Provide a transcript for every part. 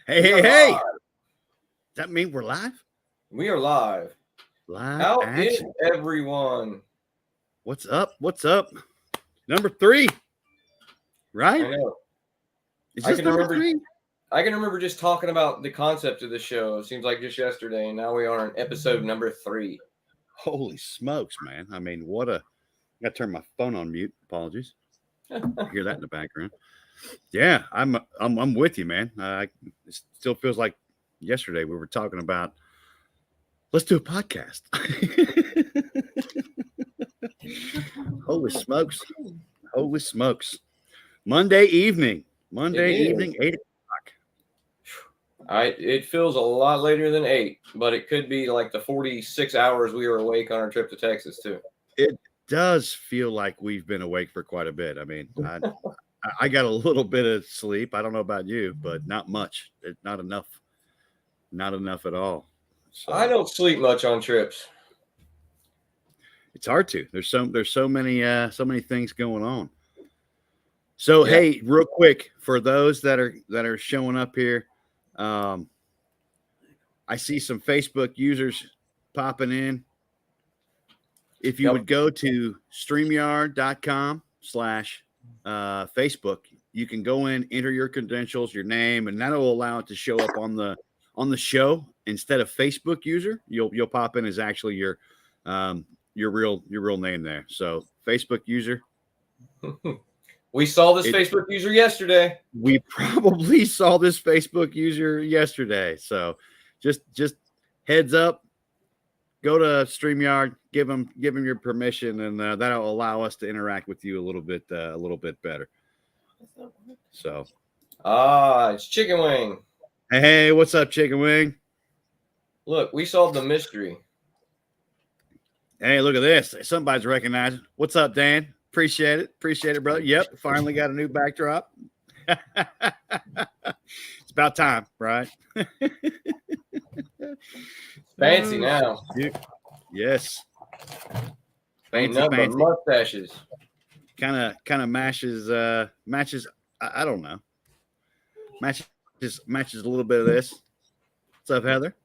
Hey. Does that mean we're live? We are live. Live action. Is everyone? What's up? Number 3. Right? I know. Is this number 3? I can remember just talking about the concept of the show. It seems like just yesterday, and now we are on episode number 3. Holy smokes, man. I mean, I got to turn my phone on mute. Apologies. You hear that in the background. Yeah, I'm with you, man. It still feels like yesterday we were talking about let's do a podcast. Holy smokes. Monday evening, 8 o'clock. It feels a lot later than 8, but it could be like the 46 hours we were awake on our trip to Texas too. It does feel like we've been awake for quite a bit. I mean, I got a little bit of sleep. I don't know about you, but not much. Not enough. Not enough at all. So, I don't sleep much on trips. It's hard to. There's so many things going on. So Hey, real quick for those that are showing up here, I see some Facebook users popping in. If you would go to StreamYard.com/Facebook, you can go in, enter your credentials, your name, and that'll allow it to show up on the show instead of Facebook user. You'll pop in as actually your real name there. So Facebook user. We saw this Facebook user yesterday. We probably saw this Facebook user yesterday. So just heads up. Go to StreamYard, give them your permission, and that'll allow us to interact with you a little bit better. So, it's Chicken Wing. Hey, what's up, Chicken Wing? Look, we solved the mystery. Hey, look at this. Somebody's recognizing. What's up, Dan? Appreciate it, brother. Yep, finally got a new backdrop. It's about time, right? Fancy now. Yes. Fancy. Mustaches. Kind of matches. I don't know. Matches a little bit of this. What's up, Heather?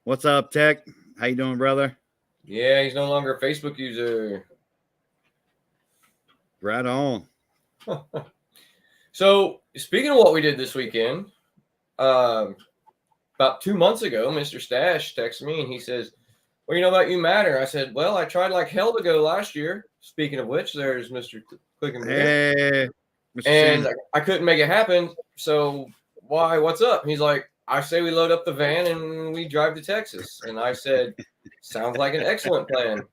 What's up, Tech? How you doing, brother? Yeah, he's no longer a Facebook user. Right on. So, speaking of what we did this weekend, about 2 months ago, Mr. Stash texted me and he says, "Well, you know about You Matter?" I said, "Well, I tried like hell to go last year." Speaking of which, there's Mr. Click and Hey, Mr. And I couldn't make it happen. So why? What's up? He's like, "I say we load up the van and we drive to Texas." And I said, "Sounds like an excellent plan."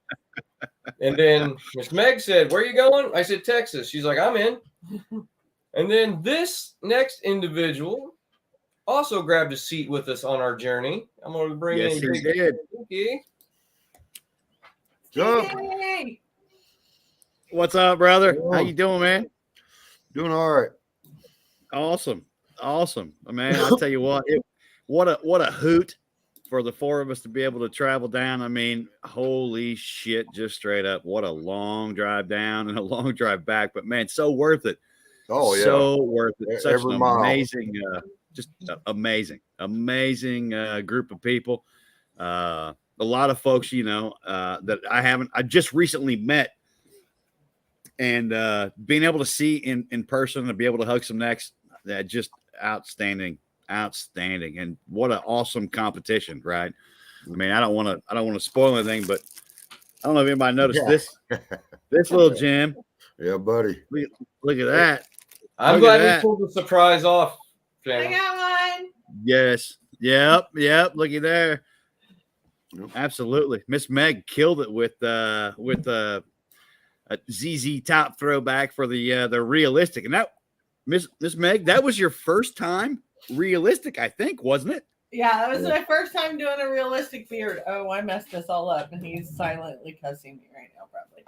And then Miss Meg said, "Where are you going?" I said, "Texas." She's like, "I'm in." And then this next individual also grabbed a seat with us on our journey. I'm going to bring in. Yes, he did. Hey. What's up, brother? How you doing, man? Doing all right. Awesome. Man, I'll tell you what, what a hoot for the 4 of us to be able to travel down. I mean, holy shit, just straight up. What a long drive down and a long drive back. But, man, so worth it. Oh, yeah. So worth it. Such Every an mile. amazing, amazing group of people. A lot of folks, that I just recently met. And being able to see in person and be able to hug some necks, that just outstanding. And what an awesome competition, right? I mean, I don't want to spoil anything, but I don't know if anybody noticed this little gem. Yeah, buddy. Look at that. I'm glad we pulled the surprise off. I got one. Yes. Yep. Looky there. Yep. Absolutely. Miss Meg killed it with a ZZ Top throwback for the realistic. And that Miss Meg, that was your first time realistic, I think, wasn't it? Yeah, that was my first time doing a realistic beard. Oh, I messed this all up, and he's silently cussing me right now, probably.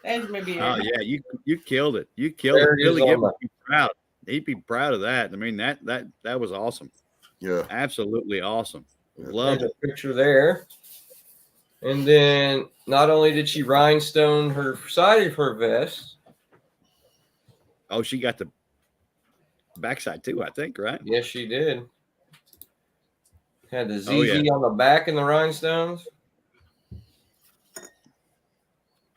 There's my beard. Oh yeah, you killed it. You killed it. Billy Gibbons would be proud. He'd be proud of that. I mean, that was awesome. Yeah, absolutely awesome. Love it. A picture there. And then not only did she rhinestone her side of her vest. Oh, she got the backside too, I think, right? Yes, she did. Had the ZZ Oh, yeah. on the back and the rhinestones.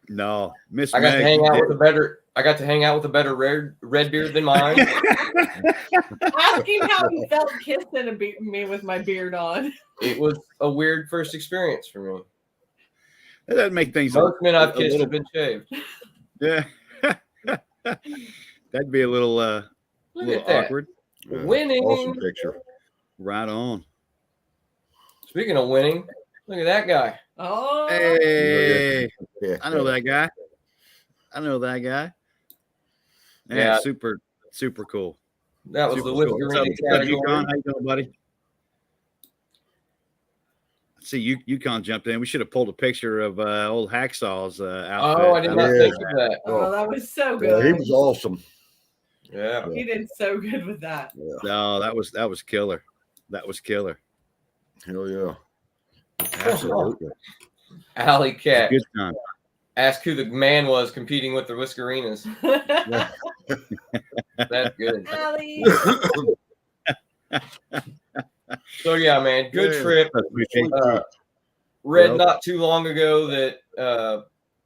No, Miss I got Meg. to hang you out did with a better. I got to hang out with a better red beard than mine. Ask him how he felt kissing me with my beard on. It was a weird first experience for me. That doesn't make things Most men I've a kissed little, have been shaved. yeah. That'd be a little Look little at that. awkward. Yeah, Winning. Awesome picture. Right on. Speaking of winning, look at that guy. Oh, Hey, Yeah. I know that guy. I know that guy. Yeah. super cool. That was Super the cool. whisker What's up, category. Yukon? How you doing, buddy? See, Yukon jumped in. We should have pulled a picture of old Hacksaw's outfit. Oh, I did not Yeah. think of that. oh, that was so Yeah, good. he was awesome. Yeah. He did so good with that. Yeah. No, that was killer. That was killer. Hell yeah. Absolutely. Alley Cat. Good time. Ask who the man was competing with the Whiskerinas. That's good. Allie. So yeah, man, good Yeah. trip. Appreciate Read Yep. not too long ago that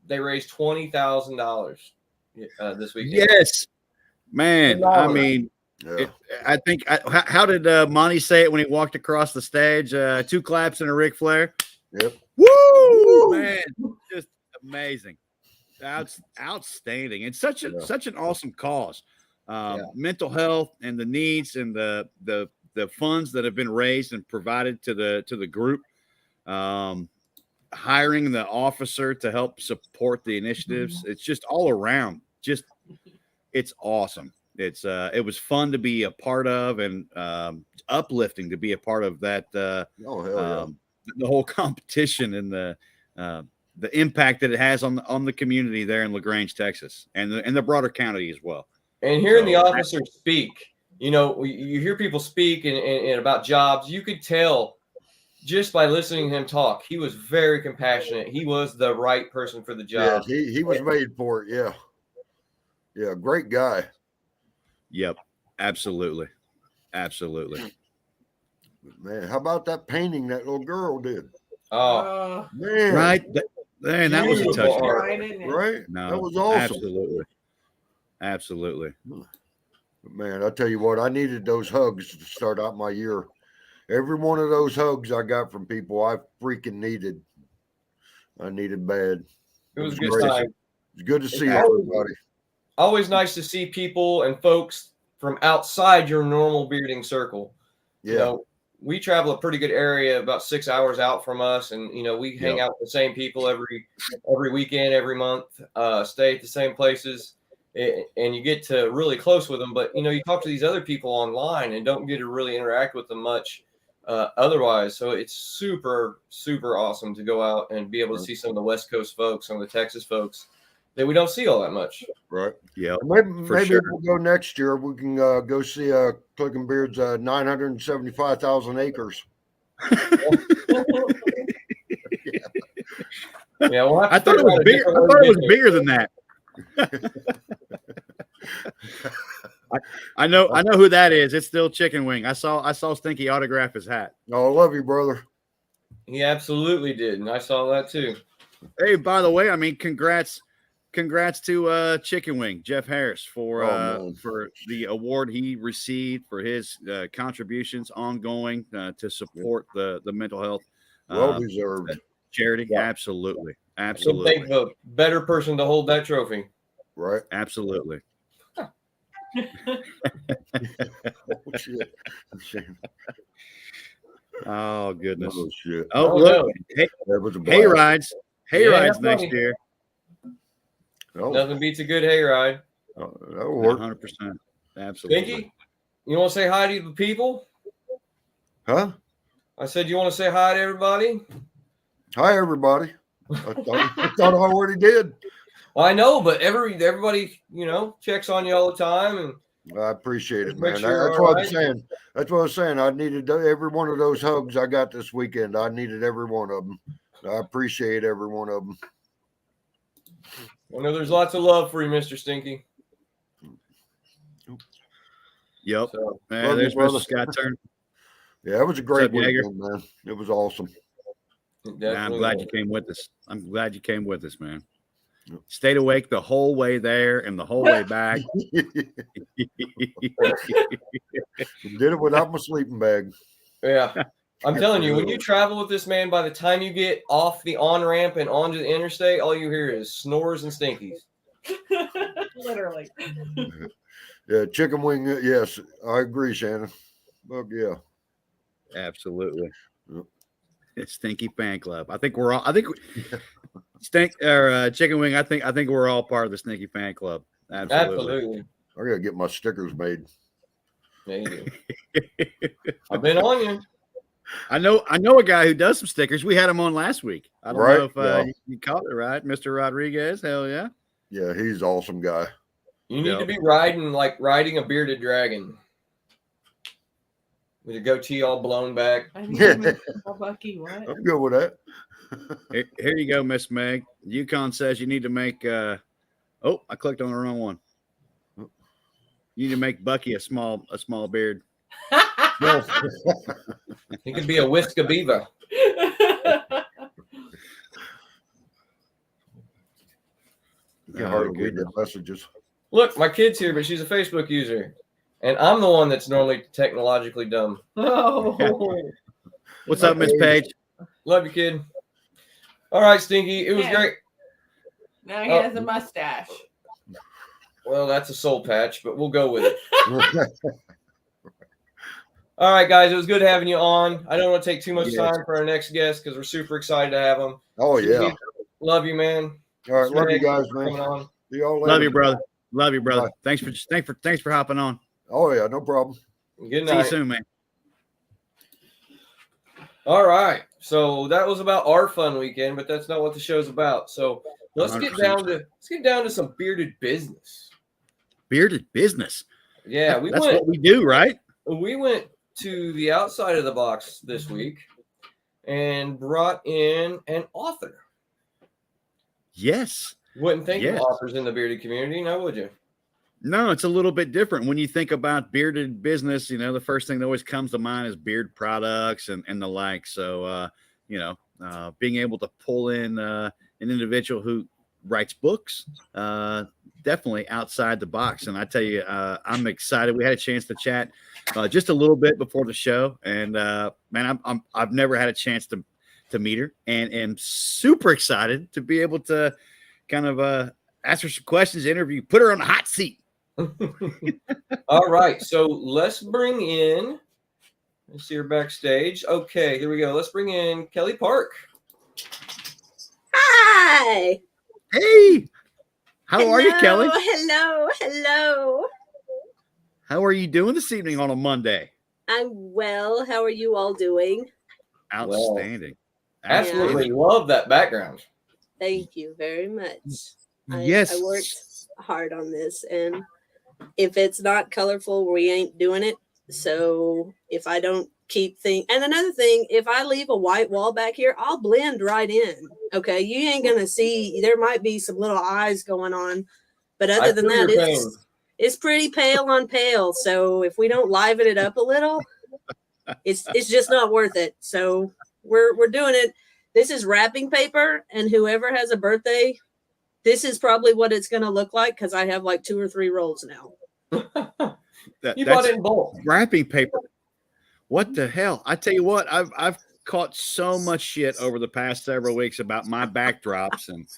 they raised $20,000 this weekend. Yes, man. Phenomenal. I mean, Yeah. I think. How did Monty say it when he walked across the stage? 2 claps and a Ric Flair. Yep. Woo, man! Just amazing, outstanding, and such an awesome cause. Mental health and the needs and the funds that have been raised and provided to the group. Hiring the officer to help support the initiatives. It's just all around. Just it's awesome. It was fun to be a part of and uplifting to be a part of that. Oh hell yeah. The whole competition and the impact that it has on the community there in LaGrange, Texas, and the broader county as well. And hearing the officer speak, you hear people speak and about jobs. You could tell just by listening to him talk, he was very compassionate. He was the right person for the job. Yeah, he was made for it. Yeah. Yeah, great guy. Yep, absolutely. Man, how about that painting that little girl did? Oh, Man. Right, man, that was a Beautiful touch. art. Right in it. Right? No, That was awesome. Absolutely. Man, I tell you what, I needed those hugs to start out my year. Every one of those hugs I got from people I freaking needed. I needed bad. it was a It was good great. time. It's good to see Yeah. everybody. Always nice to see people and folks from outside your normal bearding circle. Yeah. We travel a pretty good area, about 6 hours out from us, and we hang Yep. out with the same people every weekend, every month. Stay at the same places, and you get to really close with them. But you talk to these other people online and don't get to really interact with them much otherwise. So it's super, super awesome to go out and be able to see some of the West Coast folks, some of the Texas folks that we don't see all that much. Right. Yeah. Maybe sure. we'll go next year. We can go see Clicking Beard's 975,000 acres. Yeah, we'll have to I thought it figure was out a bigger. different I way thought to it was get bigger than that. I know who that is. It's still Chicken Wing. I saw Stinky autograph his hat. Oh, I love you, brother. there. He absolutely did, and I saw that too. Hey, by the way, I mean, congrats to Chicken Wing, Jeff Harris, for man. for the award he received for his contributions ongoing to support the mental health Well deserved. charity. Yeah. Absolutely, I couldn't absolutely, think of a better person to hold that trophy. Right. absolutely. Oh, shit. Oh goodness. Oh, shit. Oh, Oh, look, no. That was a hay blast. rides Yeah, next buddy. year. Oh, Nothing beats a good hayride. that'll work. 100%. Absolutely. Pinky, you want to say hi to the people? Huh? I said you want to say hi to everybody. Hi, everybody. I thought I already did. Well, I know, but everybody checks on you all the time, and I appreciate it, Just make man. sure you're That's all what right. I'm saying. That's what I'm saying. I needed every one of those hugs I got this weekend. I needed every one of them. I appreciate every one of them. I know there's lots of love for you, Mr. Stinky. Yep. So, Love There's you, brother. Mr. Scott Turner. Yeah, it was a great up, Jaeger? weekend, man. It was awesome. I'm glad you came with us. I'm glad you came with us, man. Yep. Stayed awake the whole way there and the whole way back. Did it without my sleeping bag. Yeah. I'm telling you, when you travel with this man, by the time you get off the on-ramp and onto the interstate, all you hear is snores and stinkies. Literally. Yeah, chicken wing. Yes, I agree, Shannon. But yeah, Absolutely. Yep. It's Stinky Fan Club. I think we're all. I think Chicken Wing. I think we're all part of the Stinky Fan Club. Absolutely. I gotta get my stickers made. Yeah, you do. I've been on you. I know a guy who does some stickers. We had him on last week. I don't know if you caught it right, Mr. Rodriguez. Hell yeah. Yeah, he's an awesome guy. You need to be riding a bearded dragon with your goatee all blown back. I need to make Bucky. What? I'm good with that. Here you go, Miss Meg. Yukon says you need to make. I clicked on the wrong one. You need to make Bucky a small beard. He could be a Whisker Beaver. You can hardly read the messages. Look, my kid's here, but she's a Facebook user. And I'm the one that's normally technologically dumb. Oh. What's up, Miss Paige? Love you, kid. All right, Stinky. It was great. Now he has a mustache. Well, that's a soul patch, but we'll go with it. All right, guys. It was good having you on. I don't want to take too much time for our next guest because we're super excited to have him. Oh, yeah. Love you, man. All right. Love you guys, man. See y'all later. Love you, brother. Love you, brother. Bye. Thanks for hopping on. Oh, yeah. No problem. Good night. See you soon, man. All right. So that was about our fun weekend, but that's not what the show's about. So let's get down to some bearded business. Bearded business. Yeah, that's what we do, right? We went to the outside of the box this week and brought in an author. Yes. Wouldn't think of authors in the bearded community, now would you? No, it's a little bit different. When you think about bearded business, the first thing that always comes to mind is beard products and the like. So, being able to pull in an individual who writes books, definitely outside the box. And I tell you, I'm excited. We had a chance to chat just a little bit before the show, and man, I've never had a chance to meet her, and am super excited to be able to kind of ask her some questions, interview, put her on the hot seat. All right, so let's see her backstage. Okay, here we go. Let's bring in Kelley Park. Hi. Hey. How are you, Kelley? Hello. How are you doing this evening on a Monday? I'm well. How are you all doing? Outstanding. Well, absolutely love that background. Thank you very much. Yes. I worked hard on this, and if it's not colorful, we ain't doing it. So if I don't keep and another thing, if I leave a white wall back here, I'll blend right in. Okay, you ain't gonna see. There might be some little eyes going on, but other than that, it's pretty pale on pale. So if we don't liven it up a little, it's just not worth it. So we're doing it. This is wrapping paper, and whoever has a birthday, this is probably what it's going to look like because I have like 2 or 3 rolls now. You bought it in bulk. Wrapping paper. What the hell? I tell you what, I've caught so much shit over the past several weeks about my backdrops, and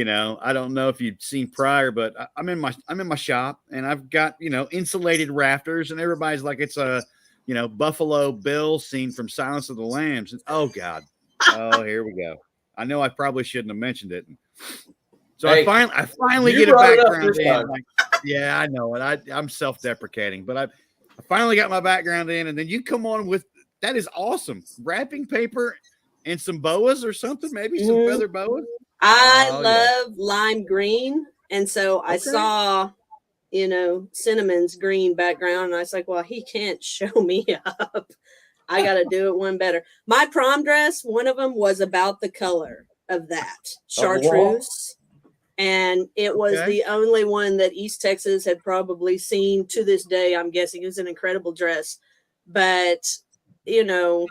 I don't know if you've seen prior, but I'm in my shop, and I've got insulated rafters, and everybody's like it's a Buffalo Bill scene from Silence of the Lambs. And, oh God. Oh, here we go. I know I probably shouldn't have mentioned it. So hey, I finally get a background in. Yeah, I know it. I'm self-deprecating, but I finally got my background in, and then you come on with that is awesome. Wrapping paper and some boas or something, maybe some feather boas. I love lime green, and so I saw Cinnamon's green background, and I was like, well, he can't show me up. I got to do it one better. My prom dress, one of them was about the color of that chartreuse. And it was Okay. the only one that East Texas had probably seen to this day. I'm guessing it was an incredible dress, but you know,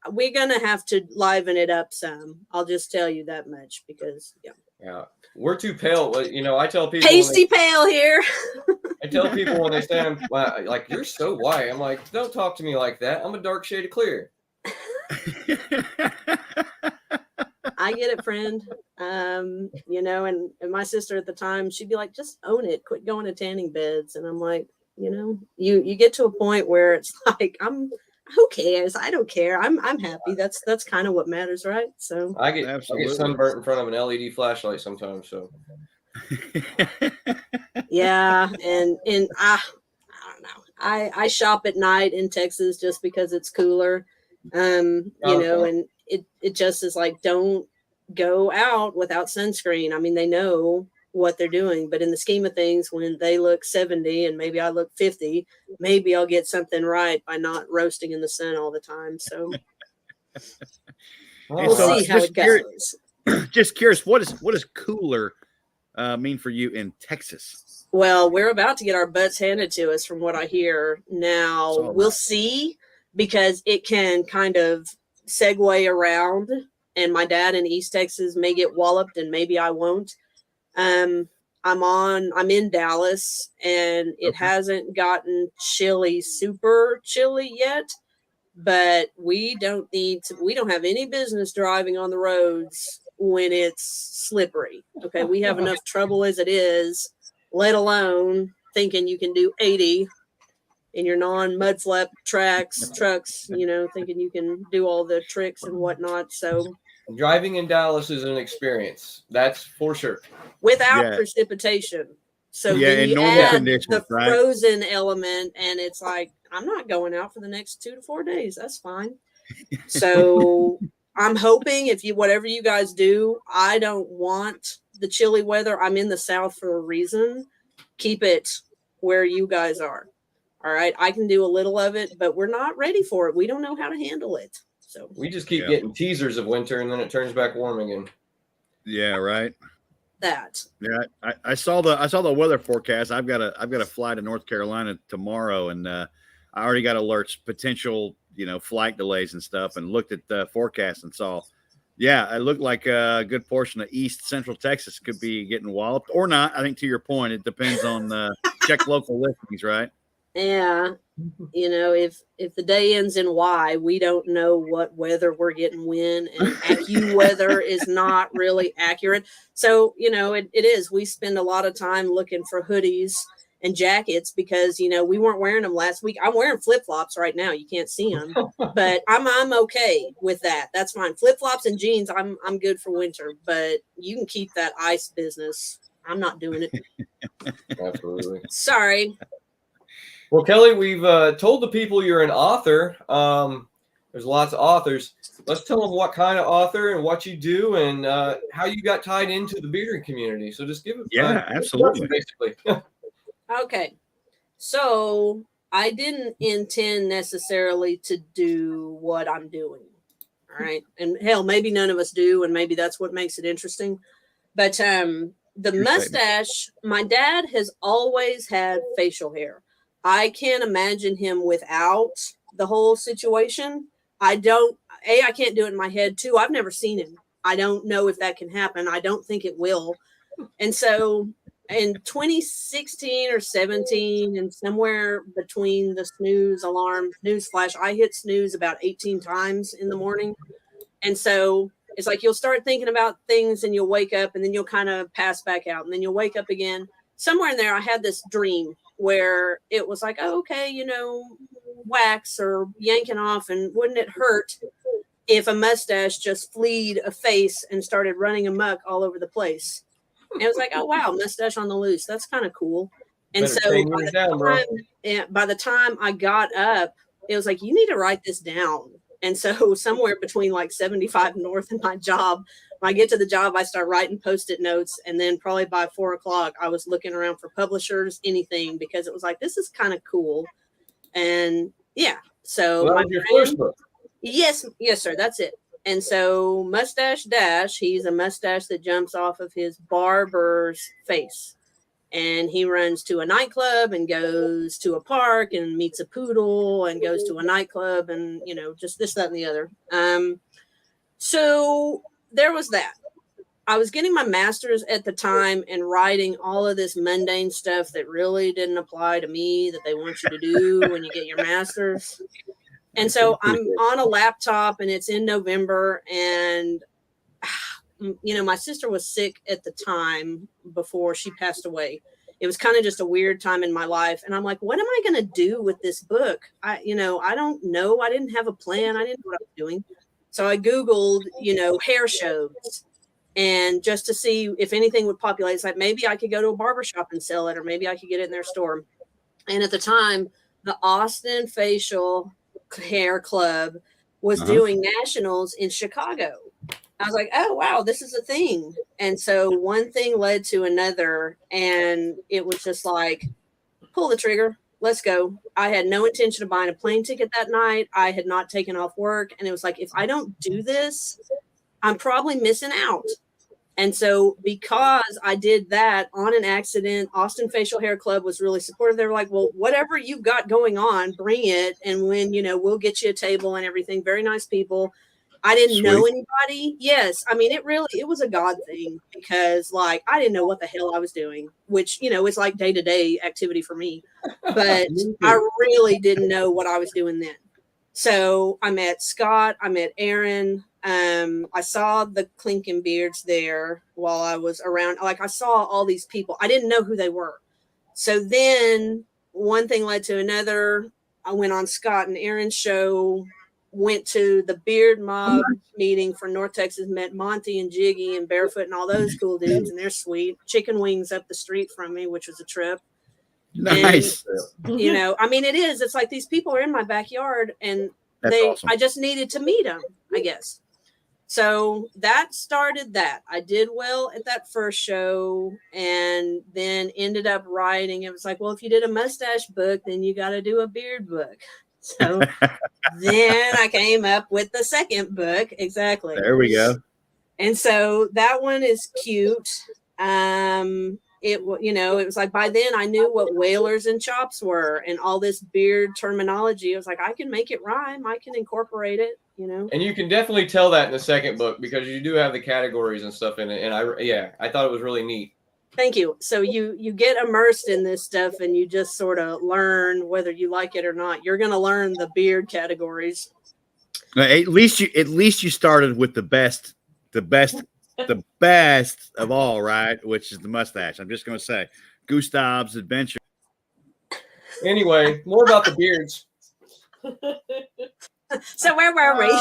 we're gonna have to liven it up some. I'll just tell you that much because Yeah, we're too pale. I tell people pasty pale here. when they say I'm like, you're so white. I'm like, don't talk to me like that. I'm a dark shade of clear. I get it, friend. And my sister at the time, she'd be like, just own it, quit going to tanning beds. And I'm like, you get to a point where it's like, who cares? I don't care. I'm happy. That's kind of what matters, right? So I get Absolutely. sunburnt in front of an LED flashlight sometimes. So yeah, and I don't know. I shop at night in Texas just because it's cooler. And it just is like, don't go out without sunscreen. I mean, they know what they're doing, but in the scheme of things, when they look 70 and maybe I look 50, maybe I'll get something right by not roasting in the sun all the time. So we'll so see how it goes. Just curious, what does cooler mean for you in Texas? Well, we're about to get our butts handed to us from what I hear. Now we'll see, because it can kind of segue around, and my dad in East Texas may get walloped and maybe I won't. I'm in Dallas, and it hasn't gotten super chilly yet, but we don't have any business driving on the roads when it's slippery. Okay. We have enough trouble as it is, let alone thinking you can do 80 in your non-mud flap trucks, thinking you can do all the tricks and whatnot. So driving in Dallas is an experience. That's for sure. Without precipitation. So then you add the frozen element, and it's like, I'm not going out for the next 2 to 4 days. That's fine. So I'm hoping whatever you guys do, I don't want the chilly weather. I'm in the South for a reason. Keep it where you guys are. All right. I can do a little of it, but we're not ready for it. We don't know how to handle it. So we just keep getting teasers of winter, and then it turns back warm again. Yeah. Right. Yeah, I saw the weather forecast. I've got to fly to North Carolina tomorrow, and I already got alerts, potential flight delays and stuff, and looked at the forecast and saw, it looked like a good portion of East Central Texas could be getting walloped or not. I think to your point, it depends on check local listings, right? Yeah. If the day ends in Y, we don't know what weather we're getting when, and AccuWeather is not really accurate. So, it is. We spend a lot of time looking for hoodies and jackets because, we weren't wearing them last week. I'm wearing flip-flops right now. You can't see them, but I'm okay with that. That's fine. Flip-flops and jeans, I'm good for winter, but you can keep that ice business. I'm not doing it. Absolutely. Sorry. Well, Kelly, we've told the people you're an author. There's lots of authors. Let's tell them what kind of author and what you do and how you got tied into the bearding community. So just give it. Absolutely. Basically. Okay. So I didn't intend necessarily to do what I'm doing. All right. And hell, maybe none of us do. And maybe that's what makes it interesting. But the mustache, my dad has always had facial hair. I can't imagine him without the whole situation. I can't do it in my head. 2, I've never seen him. I don't know if that can happen. I don't think it will. And so in 2016 or 17, and somewhere between the snooze alarm, news flash, I hit snooze about 18 times in the morning. And so it's like you'll start thinking about things and you'll wake up, and then you'll kind of pass back out, and then you'll wake up again. Somewhere in there, I had this dream where it was like, oh, okay, wax or yanking off, and wouldn't it hurt if a mustache just fleed a face and started running amok all over the place? And it was like, oh wow, mustache on the loose. That's kind of cool. And so by the time I got up, it was like, you need to write this down. And so somewhere between like 75 North and my job, when I get to the job, I start writing Post-it notes. And then probably by 4:00, I was looking around for publishers, anything, because it was like, this is kind of cool. And yeah, so your first book. Yes, sir. That's it. And so Mustache Dash, he's a mustache that jumps off of his barber's face. And he runs to a nightclub and goes to a park and meets a poodle and goes to a nightclub and, you know, just this, that, and the other. So there was that. I was getting my master's at the time and writing all of this mundane stuff that really didn't apply to me that they want you to do when you get your master's. And so I'm on a laptop and it's in November and, you know, my sister was sick at the time before she passed away. It was kind of just a weird time in my life. And I'm like, what am I going to do with this book? I don't know. I didn't have a plan. I didn't know what I was doing. So I Googled, you know, hair shows and just to see if anything would populate. It's like, maybe I could go to a barbershop and sell it, or maybe I could get it in their store. And at the time, the Austin Facial Hair Club was doing nationals in Chicago. I was like, oh, wow, this is a thing. And so one thing led to another. And it was just like, pull the trigger. Let's go. I had no intention of buying a plane ticket that night. I had not taken off work. And it was like, if I don't do this, I'm probably missing out. And so because I did that on an accident, Austin Facial Hair Club was really supportive. They were like, well, whatever you've got going on, bring it. And when, you know, we'll get you a table and everything. Very nice people. I didn't know anybody. Yes. I mean, it was a God thing because like, I didn't know what the hell I was doing, which, you know, is like day-to-day activity for me, but I really didn't know what I was doing then. So I met Scott, I met Aaron. I saw the Clinkin Beards there while I was around. Like I saw all these people. I didn't know who they were. So then one thing led to another. I went on Scott and Aaron's show, went to the Beard Mob meeting for North Texas, met Monty and Jiggy and Barefoot and all those cool dudes. And they're sweet. Chicken wings up the street from me, which was a trip. Nice. And, you know, I mean, it is. It's like these people are in my backyard and That's awesome. I just needed to meet them, I guess. So that started that. I did well at that first show and then ended up writing. It was like, well, if you did a mustache book, then you got to do a beard book. So then I came up with the second book. Exactly. There we go. And so that one is cute. It was like by then I knew what whalers and chops were and all this beard terminology. I was like, I can make it rhyme. I can incorporate it, you know. And you can definitely tell that in the second book because you do have the categories and stuff in it. And I thought it was really neat. Thank you. So you get immersed in this stuff and you just sort of learn whether you like it or not. You're going to learn the beard categories. At least you started with the best of all, right? Which is the mustache. I'm just going to say Gustav's Adventure. Anyway, more about the beards. So where were we?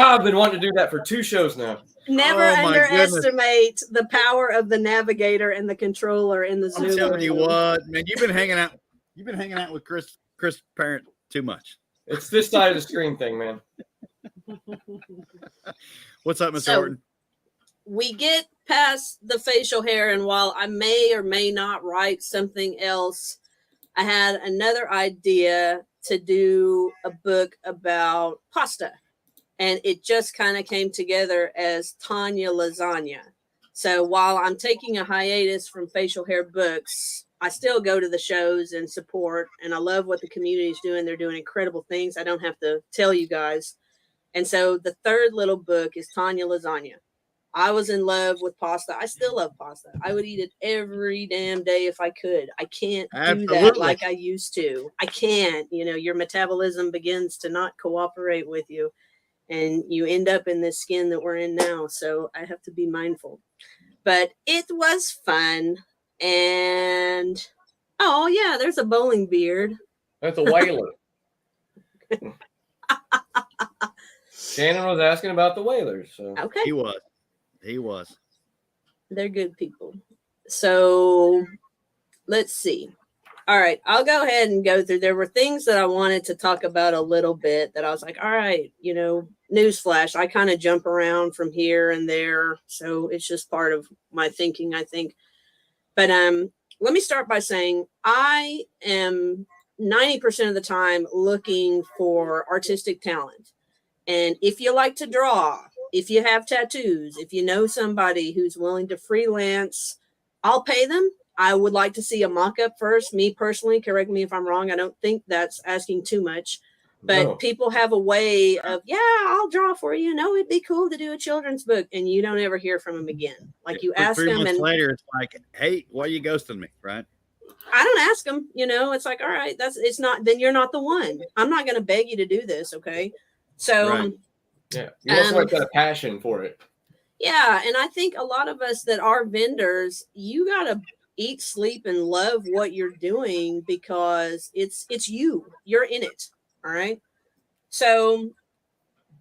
I've been wanting to do that for 2 shows now. Never underestimate the power of the navigator and the controller in the Zoom. I'm telling you what, man, you've been hanging out with Chris Parent too much. It's this side of the screen thing, man. What's up, Mr. Horton? We get past the facial hair, and while I may or may not write something else, I had another idea to do a book about pasta. And it just kind of came together as Tanya Lasagna. So while I'm taking a hiatus from facial hair books, I still go to the shows and support. And I love what the community is doing. They're doing incredible things. I don't have to tell you guys. And so the third little book is Tanya Lasagna. I was in love with pasta. I still love pasta. I would eat it every damn day if I could. I can't do that like I used to. I can't. You know, your metabolism begins to not cooperate with you. And you end up in this skin that we're in now. So I have to be mindful. But it was fun. And, oh, yeah, there's a bowling beard. That's a whaler. Shannon was asking about the whalers. So. Okay. He was. They're good people. So let's see. All right, I'll go ahead and go through. There were things that I wanted to talk about a little bit that I was like, all right, you know, newsflash. I kind of jump around from here and there. So it's just part of my thinking, I think. But let me start by saying I am 90% of the time looking for artistic talent. And if you like to draw, if you have tattoos, if you know somebody who's willing to freelance, I'll pay them. I would like to see a mock-up first. Me personally, correct me if I'm wrong. I don't think that's asking too much. But No. people have a way of, yeah, I'll draw for you. No, it'd be cool to do a children's book. And you don't ever hear from them again. Like you ask 3 them months and later, it's like, hey, why are you ghosting me? Right. I don't ask them, it's like, all right, it's not, then you're not the one. I'm not going to beg you to do this. Okay. So, Right. Yeah. You want somebody got a passion for it. yeah. And I think a lot of us that are vendors, you got to eat, sleep, and love what you're doing because it's you're in it. All right. So,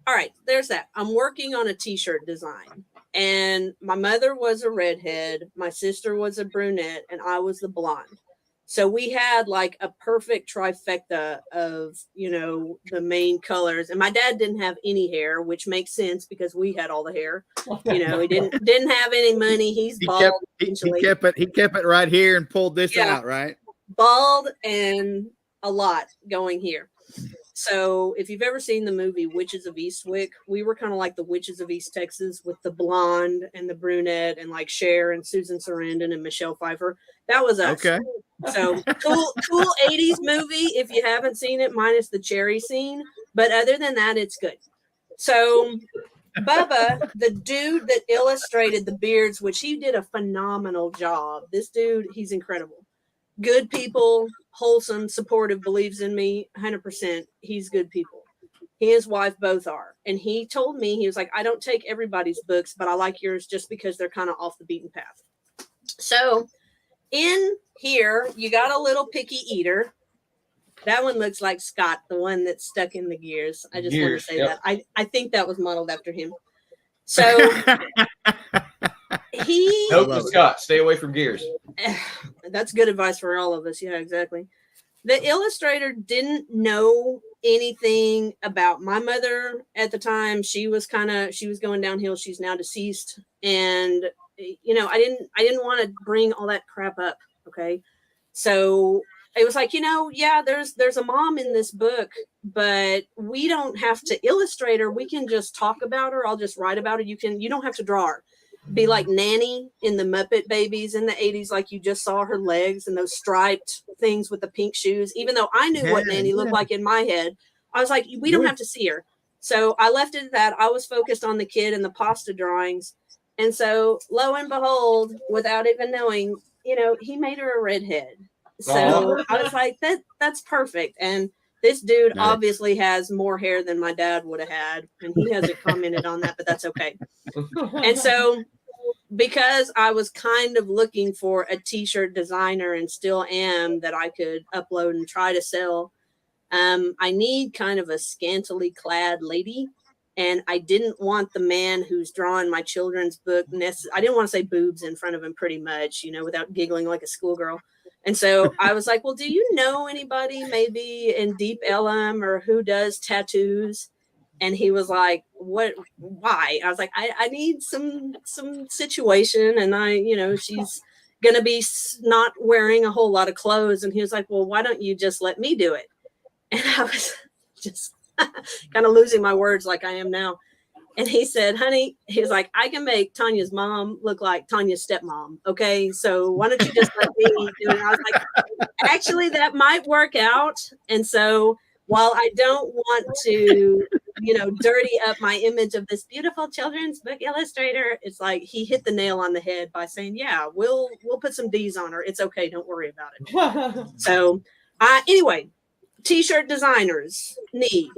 all right, there's that. I'm working on a t-shirt design. And my mother was a redhead, my sister was a brunette, and I was the blonde. So we had like a perfect trifecta of, the main colors. And my dad didn't have any hair, which makes sense because we had all the hair. He didn't have any money. He's bald. He kept it right here and pulled this Yeah. out, right? Bald and a lot going here. So if you've ever seen the movie Witches of Eastwick, we were kind of like the Witches of East Texas with the blonde and the brunette and like Cher and Susan Sarandon and Michelle Pfeiffer. That was us. Okay. So cool 80s movie if you haven't seen it, minus the cherry scene. But other than that, it's good. So Bubba, the dude that illustrated the beards, which he did a phenomenal job. This dude, he's incredible. Good people, wholesome, supportive, believes in me 100%. He's good people. He and his wife both are. And he told me, he was like, I don't take everybody's books, but I like yours just because they're kind of off the beaten path. So in here, you got a little picky eater. That one looks like Scott, the one that's stuck in the gears. I just want to say that. I think that was modeled after him. So Nope, Scott, stay away from gears. That's good advice for all of us. Yeah, exactly. The illustrator didn't know anything about my mother at the time. She was going downhill. She's now deceased. And I didn't want to bring all that crap up. Okay. So it was like, yeah, there's a mom in this book, but we don't have to illustrate her. We can just talk about her. I'll just write about her. You don't have to draw her. Be like Nanny in the Muppet Babies in the 80s, like you just saw her legs and those striped things with the pink shoes. Even though I knew what Nanny looked like in my head, I was like, we don't have to see her. So I left it at that. I was focused on the kid and the pasta drawings. And so lo and behold, without even knowing, he made her a redhead. So I was like, that's perfect. And this dude obviously has more hair than my dad would have had. And he hasn't commented on that, but that's okay. And so because I was kind of looking for a t-shirt designer and still am that I could upload and try to sell, I need kind of a scantily clad lady. And I didn't want the man who's drawing my children's book. I didn't want to say boobs in front of him pretty much, without giggling like a schoolgirl. And so I was like, well, do you know anybody maybe in Deep Ellum or who does tattoos? And he was like, what, why? I was like, I need some situation. And she's going to be not wearing a whole lot of clothes. And he was like, well, why don't you just let me do it? And I was just kind of losing my words like I am now. And he said, honey, he was like, I can make Tanya's mom look like Tanya's stepmom. Okay. So why don't you just let me do it? And I was like, actually, that might work out. And so while I don't want to, dirty up my image of this beautiful children's book illustrator, it's like he hit the nail on the head by saying, yeah, we'll put some D's on her. It's okay. Don't worry about it. So anyway, t-shirt designers need.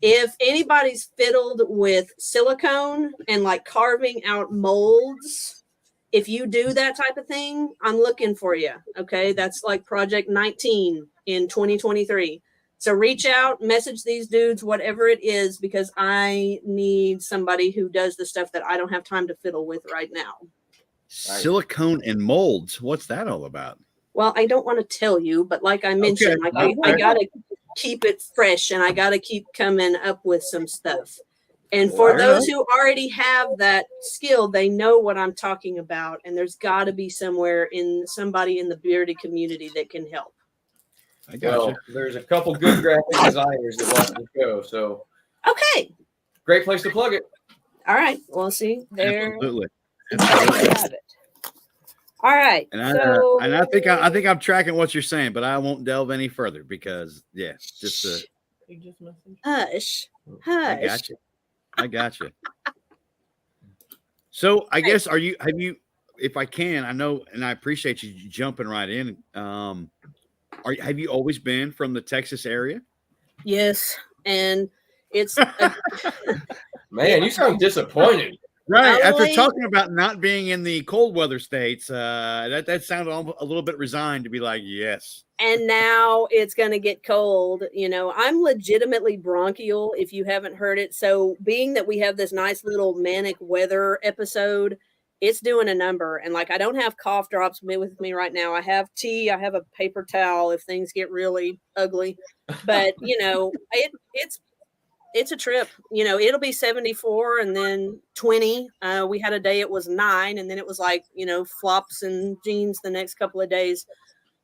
If anybody's fiddled with silicone and like carving out molds, if you do that type of thing, I'm looking for you. Okay. That's like Project 19 in 2023. So reach out, message these dudes, whatever it is, because I need somebody who does the stuff that I don't have time to fiddle with right now. Silicone and molds. What's that all about? Well, I don't want to tell you, but like I mentioned, I got to keep it fresh and I got to keep coming up with some stuff. And for those who already have that skill, they know what I'm talking about. And there's got to be somebody in the bearded community that can help. Well, there's a couple good graphic designers that want to go. So okay. Great place to plug it. All right. We'll see there. Absolutely. You have it. All right. And So I think I'm tracking what you're saying, but I won't delve any further because just You just messaged. hush. I got you. I got you. So I guess have you, if I can, I know, and I appreciate you jumping right in. Have you always been from the Texas area? Yes. And it's Man, you sound disappointed. Right. After Only- talking about not being in the cold weather states, that sounded a little bit resigned to be like, yes. and now it's going to get cold. You know, I'm legitimately bronchial if you haven't heard it. So being that we have this nice little manic weather episode, it's doing a number. And like, I don't have cough drops with me right now. I have tea. I have a paper towel if things get really ugly. But, you know, it's a trip. You know, it'll be 74 and then 20. We had a day it was 9, and then it was like, you know, flops and jeans the next couple of days.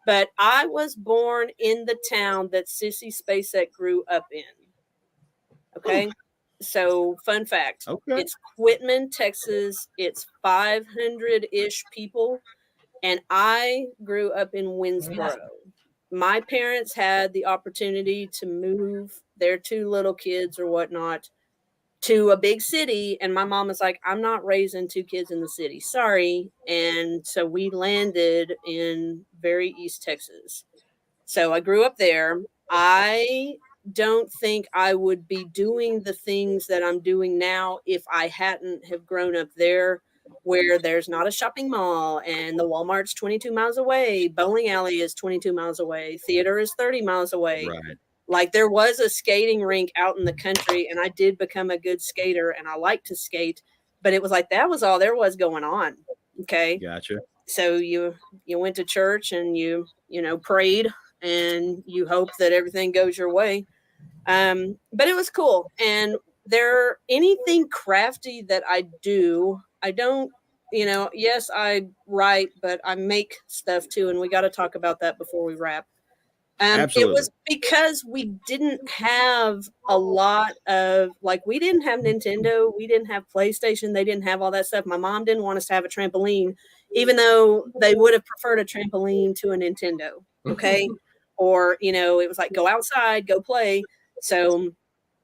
But I was born in the town that Sissy Spacek grew up in. Okay. So fun fact. Okay. It's Whitman, Texas. It's 500-ish people. And I grew up in Winsboro. My parents had the opportunity to move their 2 little kids or whatnot to a big city. And my mom was like, I'm not raising 2 kids in the city. Sorry. And so we landed in very East Texas. So I grew up there. I don't think I would be doing the things that I'm doing now if I hadn't have grown up there, where there's not a shopping mall and the Walmart's 22 miles away. Bowling alley is 22 miles away. Theater is 30 miles away. Right. Like there was a skating rink out in the country, and I did become a good skater and I like to skate, but it was like, that was all there was going on. Okay. Gotcha. So you went to church and you prayed and you hope that everything goes your way. But it was cool. And anything crafty that I do, I don't, yes, I write, but I make stuff too. And we got to talk about that before we wrap. It was because we didn't have a lot of, like, we didn't have Nintendo. We didn't have PlayStation. They didn't have all that stuff. My mom didn't want us to have a trampoline, even though they would have preferred a trampoline to a Nintendo. Okay. Or, it was like, go outside, go play. So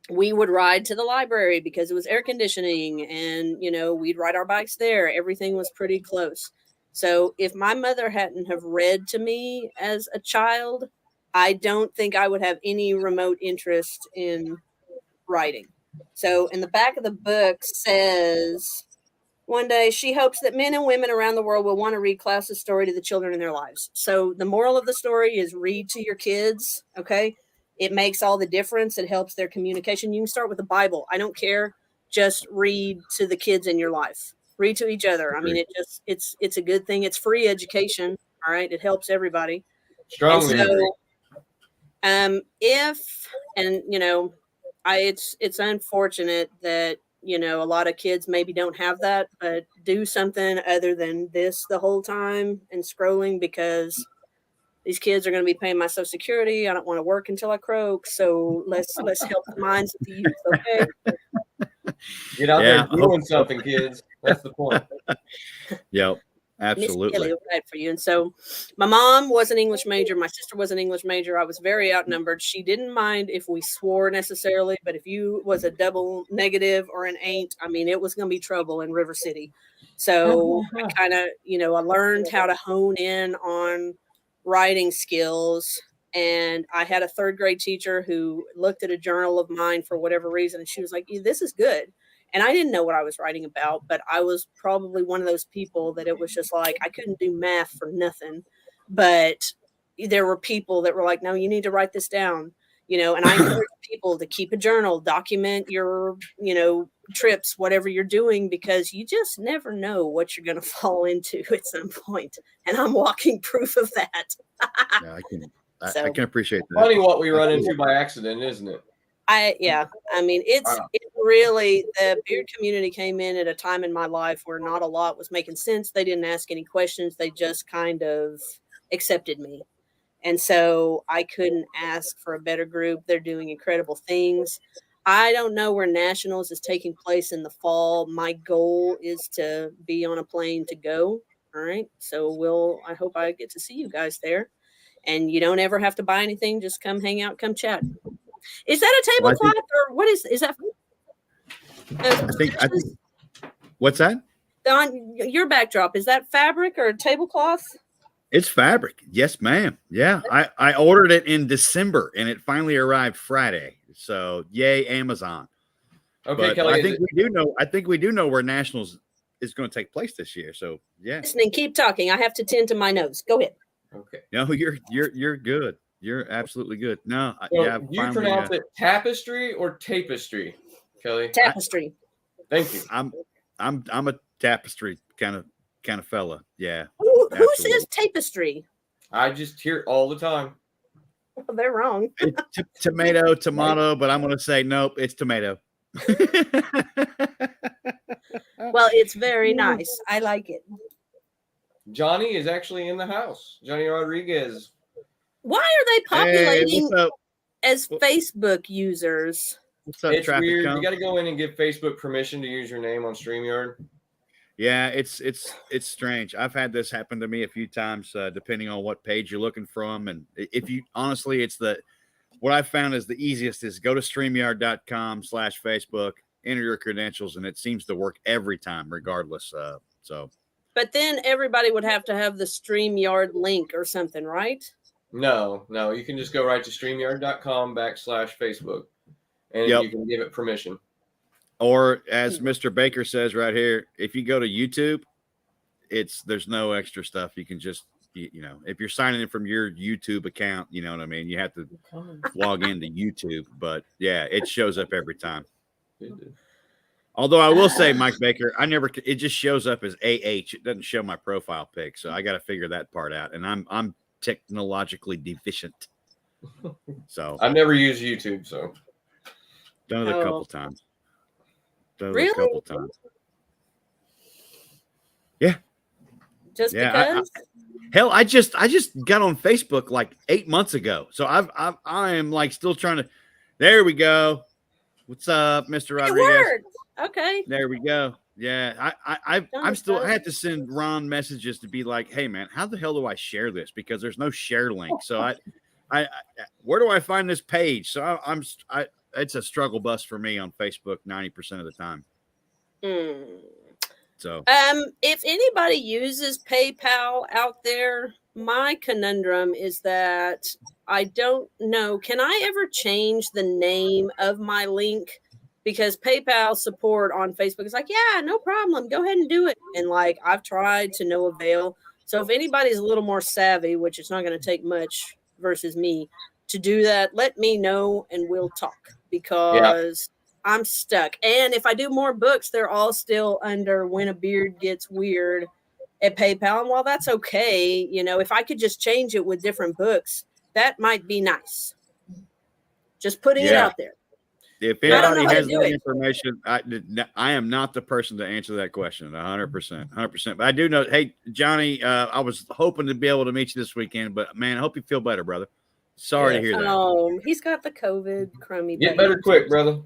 we would ride to the library because it was air conditioning, and, we'd ride our bikes there. Everything was pretty close. So if my mother hadn't have read to me as a child, I don't think I would have any remote interest in writing. So in the back of the book says, one day she hopes that men and women around the world will want to read Klaus's story to the children in their lives. So the moral of the story is read to your kids. Okay. It makes all the difference. It helps their communication. You can start with the Bible. I don't care. Just read to the kids in your life. Read to each other. I mean, it's a good thing. It's free education. All right. It helps everybody. Strongly agree. It's unfortunate that, a lot of kids maybe don't have that, but do something other than this the whole time and scrolling, because these kids are going to be paying my Social Security. I don't want to work until I croak. So let's help the minds of the youth. Okay. Get out there doing something, kids. That's the point. Yep. Absolutely. Miss Kelley will write for you. And so my mom was an English major. My sister was an English major. I was very outnumbered. She didn't mind if we swore necessarily, but if you was a double negative or an ain't, I mean, it was going to be trouble in River City. So I kind of, I learned how to hone in on writing skills. And I had a 3rd grade teacher who looked at a journal of mine for whatever reason, and she was like, this is good. And I didn't know what I was writing about, but I was probably one of those people that it was just like, I couldn't do math for nothing. But there were people that were like, no, you need to write this down, and I encourage people to keep a journal, document your, trips, whatever you're doing, because you just never know what you're going to fall into at some point. And I'm walking proof of that. Yeah, I can appreciate that. Funny what we run into by accident, isn't it? I mean, it really, the beard community came in at a time in my life where not a lot was making sense. They didn't ask any questions. They just kind of accepted me. And so I couldn't ask for a better group. They're doing incredible things. I don't know where Nationals is taking place in the fall. My goal is to be on a plane to go. All right. So I hope I get to see you guys there. And you don't ever have to buy anything. Just come hang out, come chat. Is that a Well, I think- tablecloth or what is that? I think what's that? On your backdrop, is that fabric or tablecloth? It's fabric. Yes, ma'am. Yeah. I ordered it in December and it finally arrived Friday. So yay, Amazon. Okay, But Kelly. I think we do know where Nationals is going to take place this year. So yeah. Listening, keep talking. I have to tend to my nose. Go ahead. Okay. No, you're good. You're absolutely good. No, So yeah. do you pronounce it tapestry or tapestry, Kelly? Tapestry. Thank you. I'm a tapestry kind of fella. Yeah. Who Absolutely. says tapestry? I just hear it all the time. Well, they're wrong. It's tomato, but I'm going to say nope. It's tomato. Well, it's very nice. I like it. Johnny is actually in the house. Johnny Rodriguez. Why are they Hey, populating what's up? as Facebook users? What's up, It's traffic weird. cone? You got to go in and give Facebook permission to use your name on StreamYard. Yeah, it's strange. I've had this happen to me a few times, depending on what page you're looking from. And if you honestly, what I found is the easiest is go to StreamYard.com/Facebook, enter your credentials, and it seems to work every time, regardless. So But then everybody would have to have the StreamYard link or something, right? No. You can just go right to StreamYard.com/Facebook and Yep. you can give it permission. or as Mr. Baker says right here, if you go to YouTube, there's no extra stuff. You can just if you're signing in from your YouTube account, you know what I mean? You have to log into YouTube, but yeah, it shows up every time. Although I will say, Mike Baker, it just shows up as AH. It doesn't show my profile pic. So I got to figure that part out. And I'm technologically deficient. So I've never used YouTube, so done it a couple times. Really? A couple times. Yeah. Just Yeah, because? Hell, I just got on Facebook like 8 months ago. So I am like still trying to. There we go. What's up, Mr. It Rodriguez? worked. Okay. There we go. Yeah, I had to send Ron messages to be like, hey man, how the hell do I share this? Because there's no share link. So I where do I find this page? So it's a struggle bus for me on Facebook 90% of the time. So if anybody uses PayPal out there, my conundrum is that I don't know. Can I ever change the name of my link? Because PayPal support on Facebook is like, yeah, no problem. Go ahead and do it. And like, I've tried to no avail. So if anybody's a little more savvy, which it's not going to take much versus me to do that, let me know and we'll talk because I'm stuck. And if I do more books, they're all still under When a Beard Gets Weird at PayPal. And while that's okay, if I could just change it with different books, that might be nice. Just putting it out there. If anybody has any information, I am not the person to answer that question. 100%. But I do know. Hey, Johnny, I was hoping to be able to meet you this weekend, but man, I hope you feel better, brother. Sorry to hear that. Oh, he's got the COVID crummy. Get better quick, brother.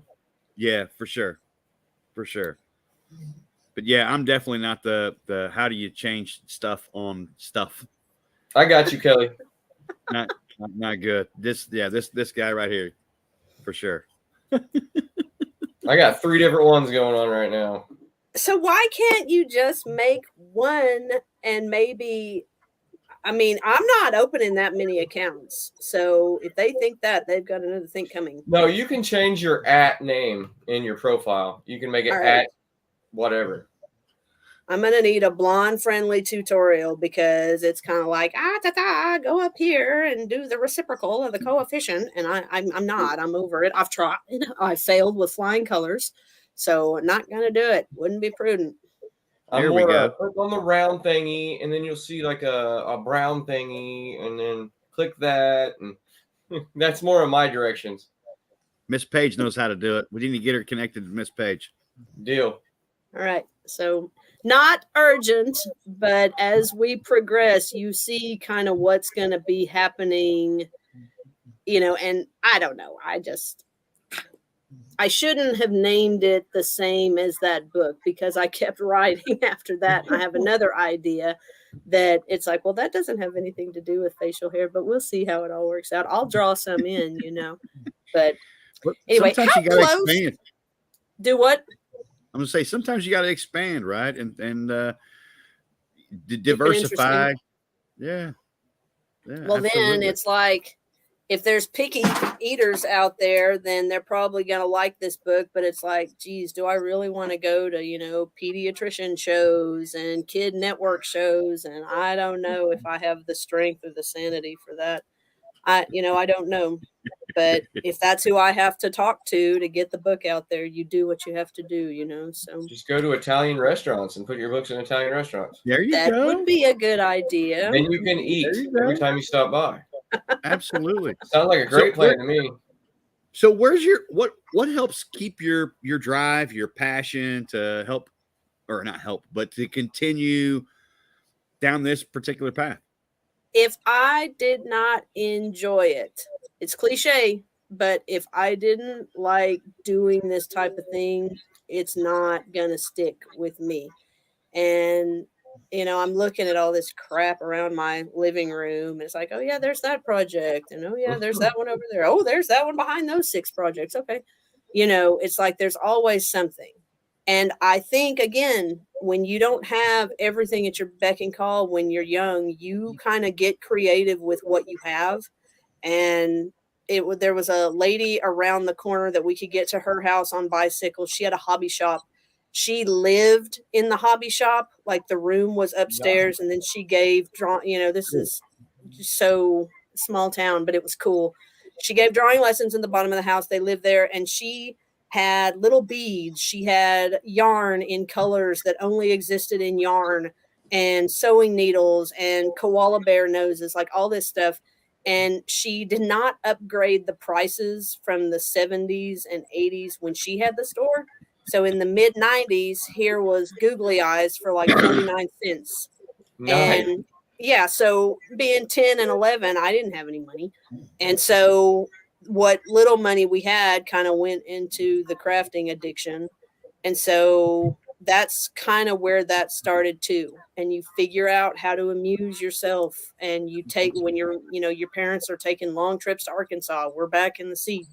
Yeah, for sure. But yeah, I'm definitely not the how do you change stuff on stuff. I got you, Kelly. Not good. This guy right here, for sure. I got 3 different ones going on right now. So why can't you just make one and maybe? I mean, I'm not opening that many accounts. So if they think that, they've got another thing coming. No, you can change your @ name in your profile. You can make it right. @ whatever. I'm going to need a blonde friendly tutorial because it's kind of like, go up here and do the reciprocal of the coefficient. And I'm not, I'm over it. I've tried. I failed with flying colors. So not going to do it. Wouldn't be prudent. There we go. Click on the round thingy, and then you'll see like a brown thingy, and then click that, and that's more of my directions. Miss Page knows how to do it. We need to get her connected to Miss Page. Deal. All right. So not urgent, but as we progress, you see kind of what's going to be I shouldn't have named it the same as that book because I kept writing after that. And I have another idea that it's like, well, that doesn't have anything to do with facial hair, but we'll see how it all works out. I'll draw some in, But anyway, sometimes how you gotta close? expand. Do what? I'm gonna say sometimes you gotta expand, right? And diversify. Yeah. Well, then absolutely. it's like, if there's picky eaters out there, then they're probably going to like this book. But it's like, geez, do I really want to go to, pediatrician shows and kid network shows? And I don't know if I have the strength or the sanity for that. I don't know. But if that's who I have to talk to get the book out there, you do what you have to do, so. Just go to Italian restaurants and put your books in Italian restaurants. There you That go. would be a good idea. Then you can eat every time you stop by. Absolutely. Sounds like a great plan to me. So where's your what helps keep your drive, your passion to help, or not help, but to continue down this particular path? If I did not enjoy it, it's cliche, but if I didn't like doing this type of thing, it's not gonna stick with me. And I'm looking at all this crap around my living room, and it's like, oh yeah, there's that project, and oh yeah, there's that one over there. Oh, there's that one behind those 6 projects. Okay. It's like there's always something. And I think, again, when you don't have everything at your beck and call when you're young, you kind of get creative with what you have. And there was a lady around the corner that we could get to her house on bicycles. She had a hobby shop. She lived in the hobby shop, like the room was upstairs, and then she gave this is just so small town, but it was cool. She gave drawing lessons in the bottom of the house. They lived there, and she had little beads. She had yarn in colors that only existed in yarn, and sewing needles and koala bear noses, like all this stuff. And she did not upgrade the prices from the 70s and 80s when she had the store. So in the mid 90s, here was googly eyes for like 49 cents. Nice. And yeah, so being 10 and 11, I didn't have any money. And so what little money we had kind of went into the crafting addiction. And so that's kind of where that started too. And you figure out how to amuse yourself. And you take, when your parents are taking long trips to Arkansas, we're back in the seat,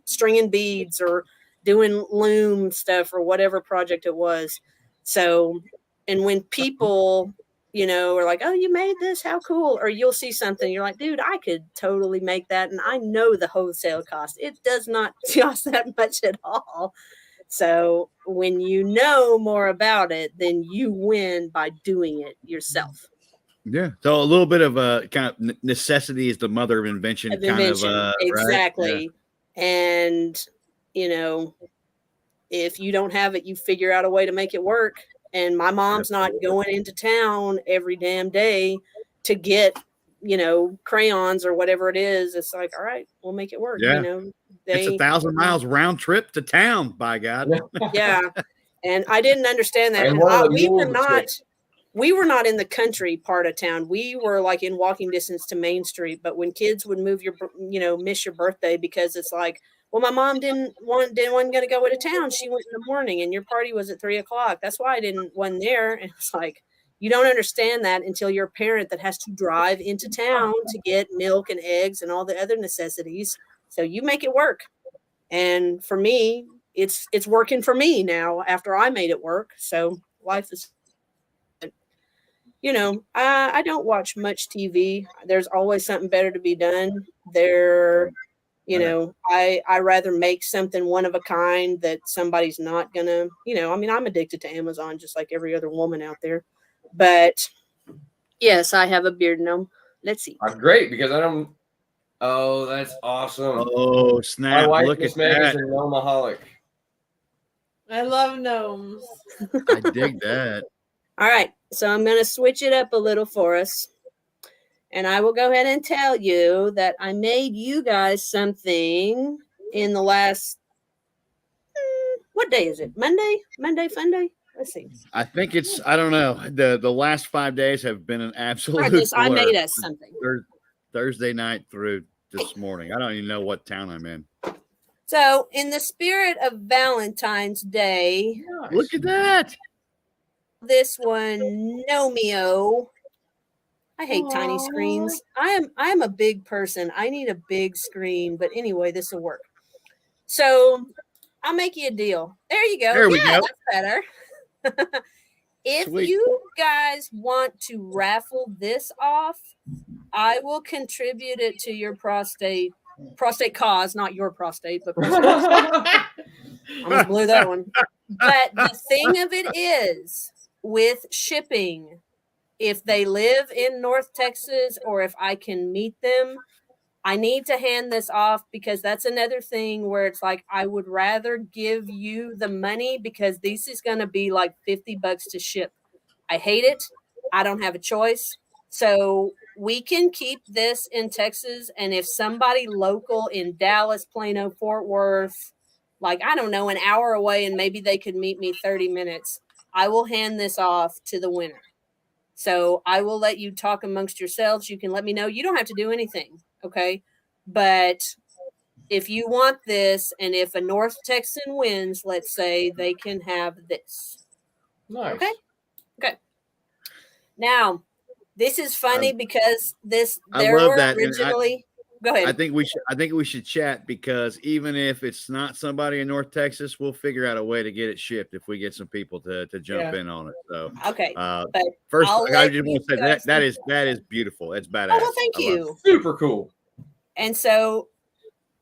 stringing beads or doing loom stuff or whatever project it was. So, and when people, are like, oh, you made this, how cool. Or you'll see something, you're like, dude, I could totally make that. And I know the wholesale cost. It does not cost that much at all. So when you know more about it, then you win by doing it yourself. Yeah. So a little bit of a kind of necessity is the mother of invention. Exactly. Right? Yeah. And, if you don't have it, you figure out a way to make it work. And my mom's not going into town every damn day to get, crayons or whatever it is. It's like, all right, we'll make it work. Yeah. It's 1,000 miles round trip to town, by God. Yeah. And I didn't understand that. And we were not in the country part of town. We were like in walking distance to Main Street. But when kids would miss your birthday because it's like, well, my mom wasn't going to go into town. She went in the morning and your party was at 3:00. That's why I wasn't there. And it's like, you don't understand that until you're a parent that has to drive into town to get milk and eggs and all the other necessities. So you make it work. And for me, it's working for me now after I made it work. So life is, I don't watch much TV. There's always something better to be done there. I rather make something one of a kind that somebody's not gonna, I'm addicted to Amazon just like every other woman out there. But yes, I have a beard gnome. Let's see. I'm great because I don't. Oh, that's awesome. Oh, snap. My wife Look Miss at Meg is that. a gnomaholic. I love gnomes. I dig that. All right. So I'm going to switch it up a little for us. And I will go ahead and tell you that I made you guys something in the last, what day is it? Monday? Monday, fun day? Let's see. I think I don't know. The last 5 days have been an absolute I blur. made us something. Thursday night through this morning. I don't even know what town I'm in. So, in the spirit of Valentine's Day, Look at that. this one, Nomeo. I hate tiny screens. I am a big person. I need a big screen, but anyway, this will work. So I'll make you a deal. There you go. There we Yeah, go. that's better. If Sweet. you guys want to raffle this off, I will contribute it to your prostate cause, not your prostate, but prostate. Almost blew that one. But the thing of it is, with shipping, if they live in North Texas or if I can meet them, I need to hand this off because that's another thing where it's like, I would rather give you the money because this is going to be like $50 to ship. I hate it. I don't have a choice. So we can keep this in Texas. And if somebody local in Dallas, Plano, Fort Worth, like, I don't know, an hour away, and maybe they could meet me 30 minutes, I will hand this off to the winner. So I will let you talk amongst yourselves. You can let me know. You don't have to do anything. Okay. But if you want this, and if a North Texan wins, let's say, they can have this. Nice. Okay. Okay. Now, this is funny because I love that. Originally. Go ahead. I think we should chat because even if it's not somebody in North Texas, we'll figure out a way to get it shipped if we get some people to jump in on it. So okay. But first, I'll I let just want to say that is beautiful. It's badass. Oh, well, thank you. Super cool. And so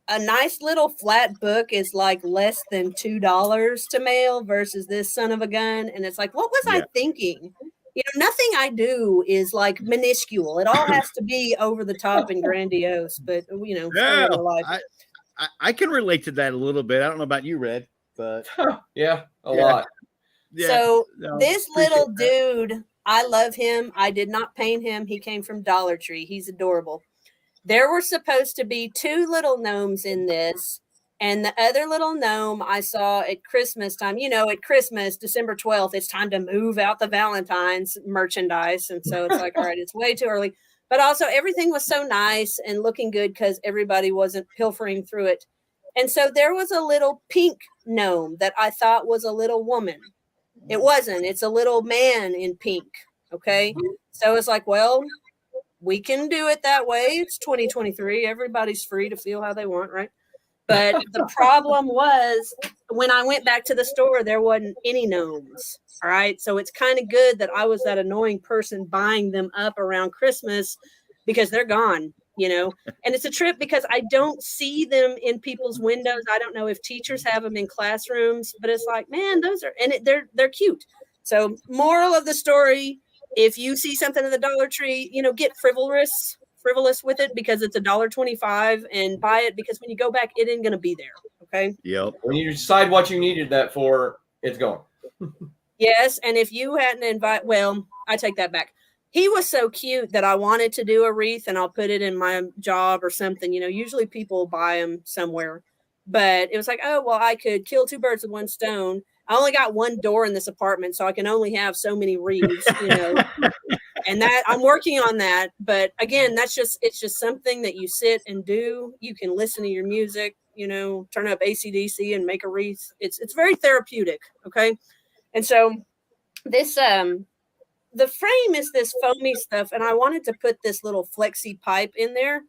a nice little flat book is like less than $2 to mail versus this son of a gun. And it's like, what was I thinking? You know, nothing I do is like minuscule. It all has to be over the top and grandiose. But, you know, I can relate to that a little bit. I don't know about you, Red, but yeah, a lot. Yeah, so this little dude, I love him. I did not paint him. He came from Dollar Tree. He's adorable. There were supposed to be 2 little gnomes in this. And the other little gnome I saw at Christmas time, you know, at Christmas, December 12th, it's time to move out the Valentine's merchandise. And so it's like, all right, it's way too early. But also everything was so nice and looking good because everybody wasn't pilfering through it. And so there was a little pink gnome that I thought was a little woman. It wasn't. It's a little man in pink. Okay. So it's like, well, we can do it that way. It's 2023. Everybody's free to feel how they want, right? But the problem was when I went back to the store, there wasn't any gnomes. All right. So it's kind of good that I was that annoying person buying them up around Christmas because they're gone, you know, and it's a trip because I don't see them in people's windows. I don't know if teachers have them in classrooms, but it's like, man, those are, and they're cute. So moral of the story, if you see something in the Dollar Tree, you know, get frivolous with it because it's $1.25 and buy it because when you go back, it ain't going to be there. Okay. Yep. When you decide what you needed that for, it's gone. Yes. And if you hadn't well, I take that back. He was so cute that I wanted to do a wreath and I'll put it in my job or something. You know, usually people buy them somewhere, but it was like, oh, well, I could kill 2 birds with 1 stone. I only got 1 door in this apartment, so I can only have so many wreaths, you know. And that I'm working on that. But again, it's just something that you sit and do. You can listen to your music, you know, turn up AC/DC and make a wreath. It's very therapeutic. Okay. And so this, the frame is this foamy stuff. And I wanted to put this little flexi pipe in there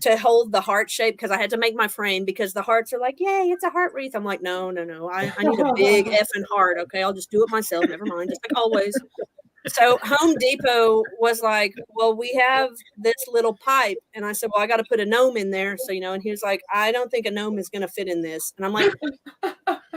to hold the heart shape because I had to make my frame because the hearts are like, yay, it's a heart wreath. I'm like, no. I need a big effing heart. Okay. I'll just do it myself. Never mind. Just like always. So Home Depot was like, well, we have this little pipe. And I said, well, I got to put a gnome in there. So, you know, and he was like, I don't think a gnome is going to fit in this. And I'm like,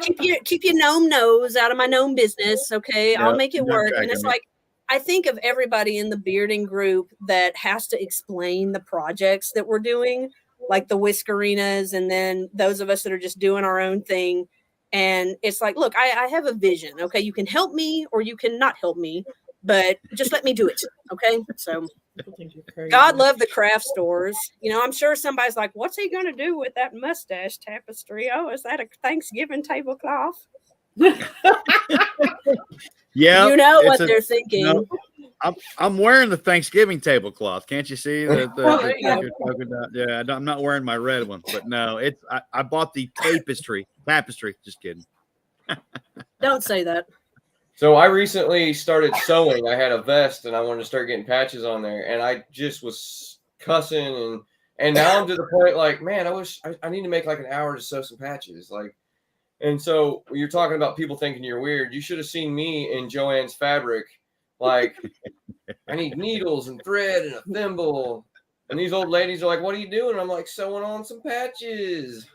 keep your gnome nose out of my gnome business. Okay. I'll make it work. And it's like, I think of everybody in the bearding group that has to explain the projects that we're doing, like the Whiskerinas, and then those of us that are just doing our own thing. And it's like, look, I have a vision. Okay. You can help me or you can not help me, but just let me do it. Okay. So God love the craft stores. You know, I'm sure somebody's like, what's he going to do with that mustache tapestry? Oh, is that a Thanksgiving tablecloth? Yeah. You know what they're thinking. No, I'm wearing the Thanksgiving tablecloth. Can't you see the There you go. polka dot? Yeah, I'm not wearing my red one, but no, it's I bought the tapestry. Just kidding. Don't say that. So I recently started sewing. I had a vest and I wanted to start getting patches on there, and I just was cussing and now I'm to the point like, man, I wish I need to make like an hour to sew some patches. Like, and so you're talking about people thinking you're weird. You should have seen me in Joanne's fabric. Like, I need needles and thread and a thimble. And these old ladies are like, what are you doing? I'm like, sewing on some patches.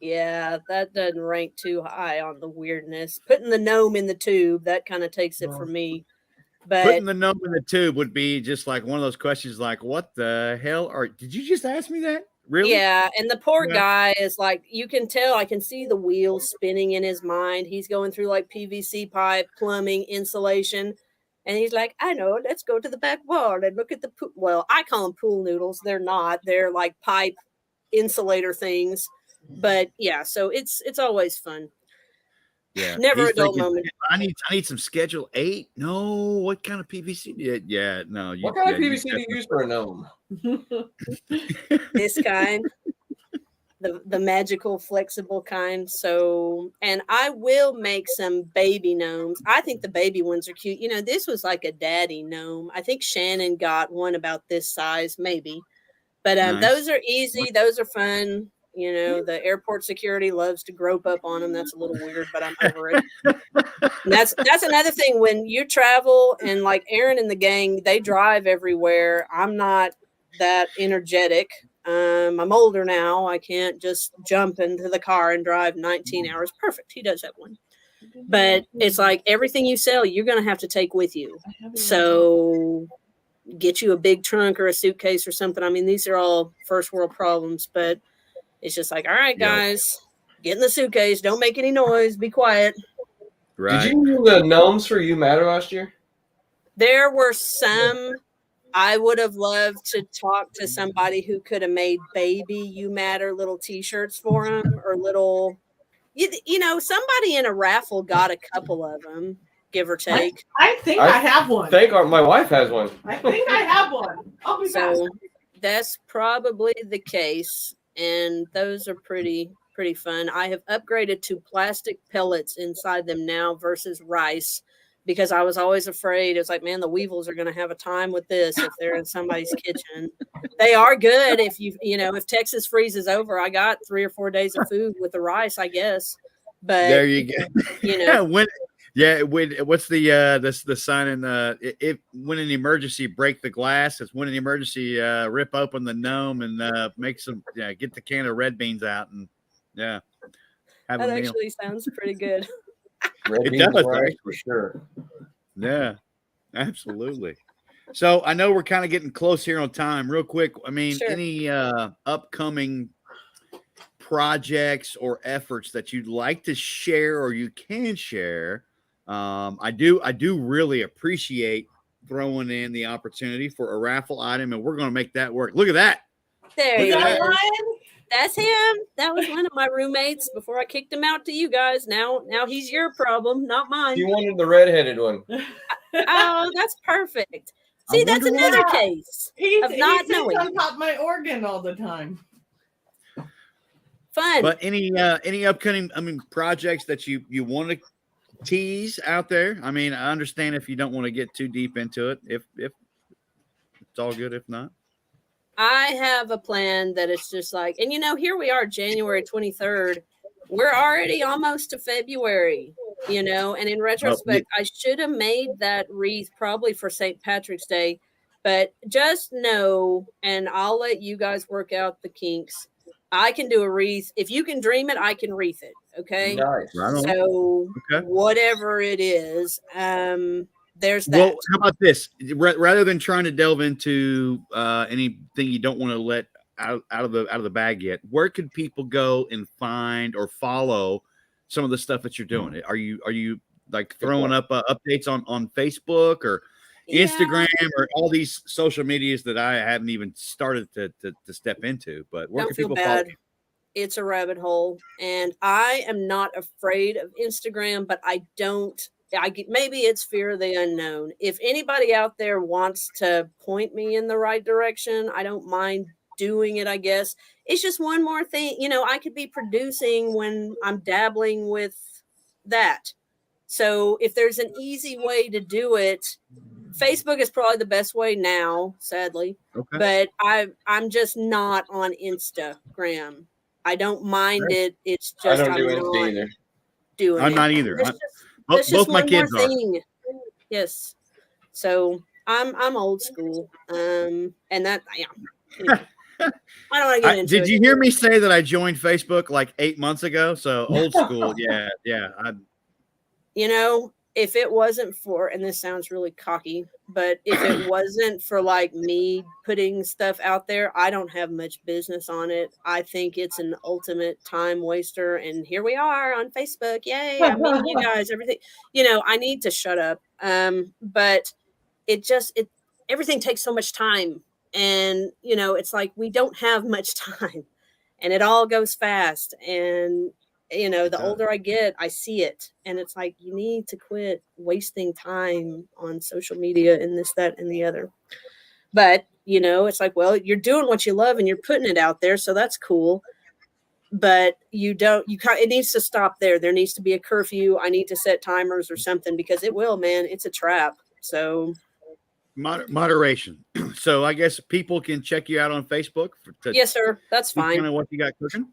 Yeah, that doesn't rank too high on the weirdness. Putting the gnome in the tube, that kind of takes it for me. But Putting the gnome in the tube would be just like one of those questions like, what the hell? Or did you just ask me that? Really? yeah, and the poor Yeah. guy is like, you can tell, I can see the wheels spinning in his mind. He's going through like PVC pipe, plumbing, insulation. And he's like, I know, let's go to the back wall and look at the pool. Well, I call them pool noodles. They're not. They're like pipe insulator things. But yeah, so it's always fun. Yeah. Never He's a dull thinking, moment. I need some Schedule 8. No, what kind of PVC? Yeah, no. What kind of PVC do you use for a gnome? This kind, the magical, flexible kind. So, and I will make some baby gnomes. I think the baby ones are cute. You know, this was like a daddy gnome. I think Shannon got one about this size, maybe. But Nice. those are easy. Those are fun. You know, the airport security loves to grope up on them. That's a little weird, but I'm over it. And that's another thing when you travel and like Aaron and the gang, they drive everywhere. I'm not that energetic. I'm older now. I can't just jump into the car and drive 19 hours. Perfect. He does have one. But it's like everything you sell, you're going to have to take with you. So get you a big trunk or a suitcase or something. I mean, these are all first world problems, but it's just like, all right, guys, get in the suitcase. Don't make any noise. Be quiet. Right. Did you do the gnomes for You Matter last year? There were some. I would have loved to talk to somebody who could have made baby You Matter little T-shirts for them or little, you know, somebody in a raffle got a couple of them, give or take. I think I have one. My wife has one. I think I have one. I'll be back. So that's probably the case. And those are pretty fun. I have upgraded to plastic pellets inside them now versus rice because I was always afraid. It's like, man, the weevils are going to have a time with this if they're in somebody's kitchen. They are good if if Texas freezes over. I got 3 or 4 days of food with the rice, I guess. But there you go. You know, what's the sign in if when an emergency, break the glass. It's when an emergency, rip open the gnome and make some get the can of red beans out and have that a meal. actually sounds pretty good. Red It beans does, and rice right? for sure. Yeah, absolutely. So I know we're kind of getting close here on time. Real quick, I mean, Sure. any upcoming projects or efforts that you'd like to share or you can share? I do really appreciate throwing in the opportunity for a raffle item, and we're going to make that work. Look at that. There Look you at go. that. That's him. That was one of my roommates before I kicked him out to you guys. Now he's your problem, not mine. You wanted the redheaded one. Oh, that's perfect. See, that's another case of not He sits knowing. on top of my organ all the time. Fun. But any upcoming projects that you want to tease out there? I mean, I understand if you don't want to get too deep into it. If it's all good, if not. I have a plan that it's just like, and here we are, January 23rd. We're already almost to February, and in retrospect, I should have made that wreath probably for St. Patrick's Day, but just know, and I'll let you guys work out the kinks. I can do a wreath. If you can dream it, I can wreath it. Okay. Nice. Right on. So Okay. whatever it is, there's that. Well, how about this? Rather than trying to delve into anything you don't want to let out of the bag yet, where could people go and find or follow some of the stuff that you're doing? Are you like throwing up updates on Facebook or Instagram or all these social medias that I haven't even started to step into? But where Don't can feel people follow? bad. It's a rabbit hole, and I am not afraid of Instagram, but I don't maybe it's fear of the unknown. If anybody out there wants to point me in the right direction, I don't mind doing it, I guess. It's just one more thing. I could be producing when I'm dabbling with that. So if there's an easy way to do it, Facebook is probably the best way now, sadly. Okay. But I'm just not on Instagram. I don't mind it. It's just I don't do I'm Insta not either. doing I'm it. not either. There's just Both my one more kids are. thing. Yes. So I'm old school. And that I don't want to get into it. Did you hear me say that I joined Facebook like 8 months ago? So old school. Yeah. If it wasn't for, and this sounds really cocky, but if it wasn't for like me putting stuff out there, I don't have much business on it. I think it's an ultimate time waster. And here we are on Facebook. Yay. I'm meeting you guys, everything. I need to shut up. But everything takes so much time. And, it's like we don't have much time and it all goes fast. And the older I get, I see it. And it's like, you need to quit wasting time on social media and this, that, and the other. But, it's like, well, you're doing what you love and you're putting it out there. So that's cool. But it needs to stop there. There needs to be a curfew. I need to set timers or something because it will, man. It's a trap. So moderation. So I guess people can check you out on Facebook. Yes, sir. That's fine. Kind of what you got cooking.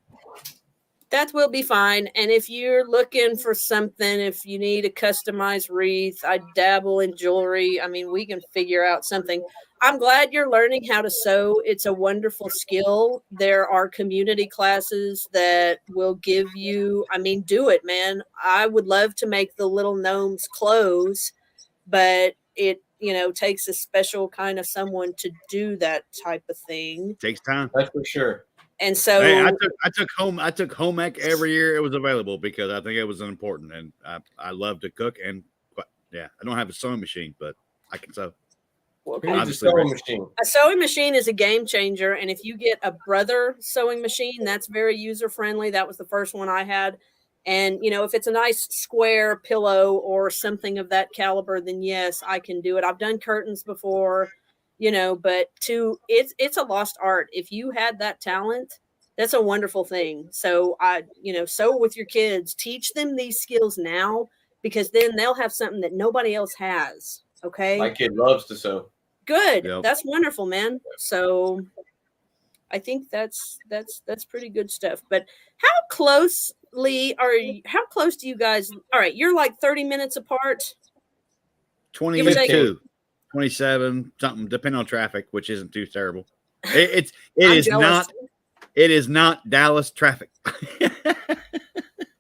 That will be fine. And if you're looking for something, if you need a customized wreath, I dabble in jewelry. I mean, we can figure out something. I'm glad you're learning how to sew. It's a wonderful skill. There are community classes that will give you, do it, man. I would love to make the little gnomes clothes, but it, takes a special kind of someone to do that type of thing. Takes time. That's for sure. And so hey, I took home ec every year it was available because I think it was important, and I love to cook. And I don't have a sewing machine, but I can sew. A sewing machine. A sewing machine is a game changer, and if you get a brother sewing machine, that's very user friendly. That was the first one I had, and if it's a nice square pillow or something of that caliber, then yes, I can do it. I've done curtains before. But it's a lost art. If you had that talent, that's a wonderful thing. So sew with your kids, teach them these skills now, because then they'll have something that nobody else has. Okay. My kid loves to sew. Good. Yep. That's wonderful, man. So I think that's pretty good stuff. But how close do you guys? All right. You're like 30 minutes apart. 22. 27 something, depending on traffic, which isn't too terrible. It is not Dallas traffic.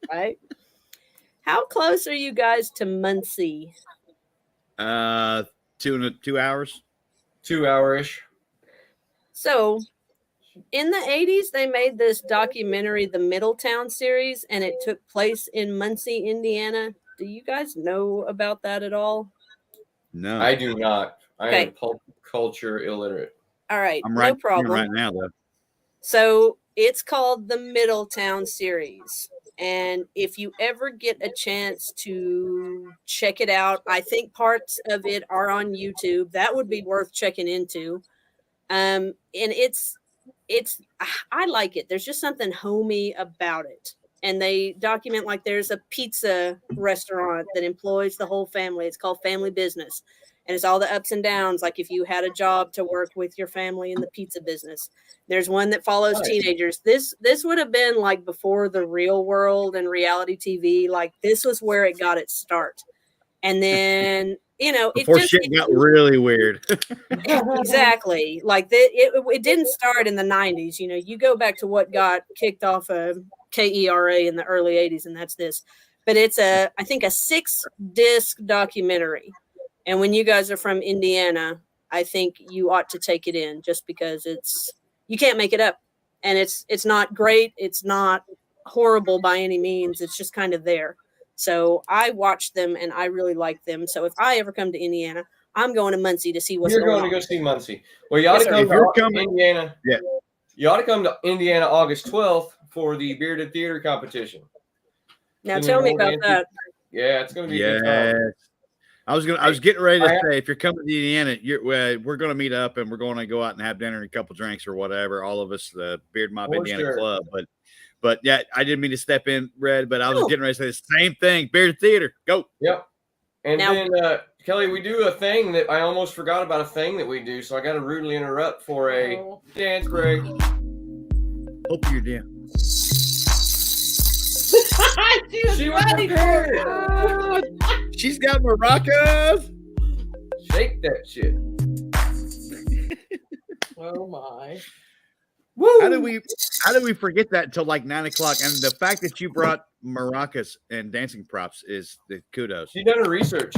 Right. How close are you guys to Muncie? 2 hours. 2 hour-ish. So in the 80s, they made this documentary, the Middletown series, and it took place in Muncie, Indiana. Do you guys know about that at all? No, I do not. I am pulp culture illiterate. All right, I'm no problem. right now though. So it's called the Middletown series. And if you ever get a chance to check it out, I think parts of it are on YouTube. That would be worth checking into. And I like it. There's just something homey about it. And they document, like, there's a pizza restaurant that employs the whole family. It's called Family Business. And it's all the ups and downs, like if you had a job to work with your family in the pizza business. There's one that follows teenagers. This would have been like before the real world and reality TV. Like, this was where it got its start. And then, before shit got really weird. Exactly. Like it didn't start in the 90s. You go back to what got kicked off of KERA in the early 80s, and that's this. But it's I think a 6-disc documentary. And when you guys are from Indiana, I think you ought to take it in, just because you can't make it up. And it's not great. It's not horrible by any means. It's just kind of there. So I watched them and I really like them. So if I ever come to Indiana, I'm going to Muncie to see what's going on. You're going to go see Muncie. Well, you ought to come to Indiana. Yeah. You ought to come to Indiana August 12th for the Bearded Theater competition. Now tell me about that. Yeah, it's gonna be a good Yeah. time. I was getting ready to I- say, if you're coming to Indiana, we're going to meet up and we're going to go out and have dinner and a couple drinks or whatever. All of us, the Beard Mob For Indiana sure. Club. But yeah, I didn't mean to step in, Red, but I was No. getting ready to say the same thing. Bearded Theater, go. Yep. And Now- then Kelly, we do a thing that I almost forgot about, a thing that we do, so I got to rudely interrupt for a Oh. dance break. Hope you're down. She was ready for prepared. it. She's got maracas. Shake that shit. Oh my. Woo! How did we forget that until like 9 o'clock? And the fact that you brought maracas and dancing props is the kudos. She done her research.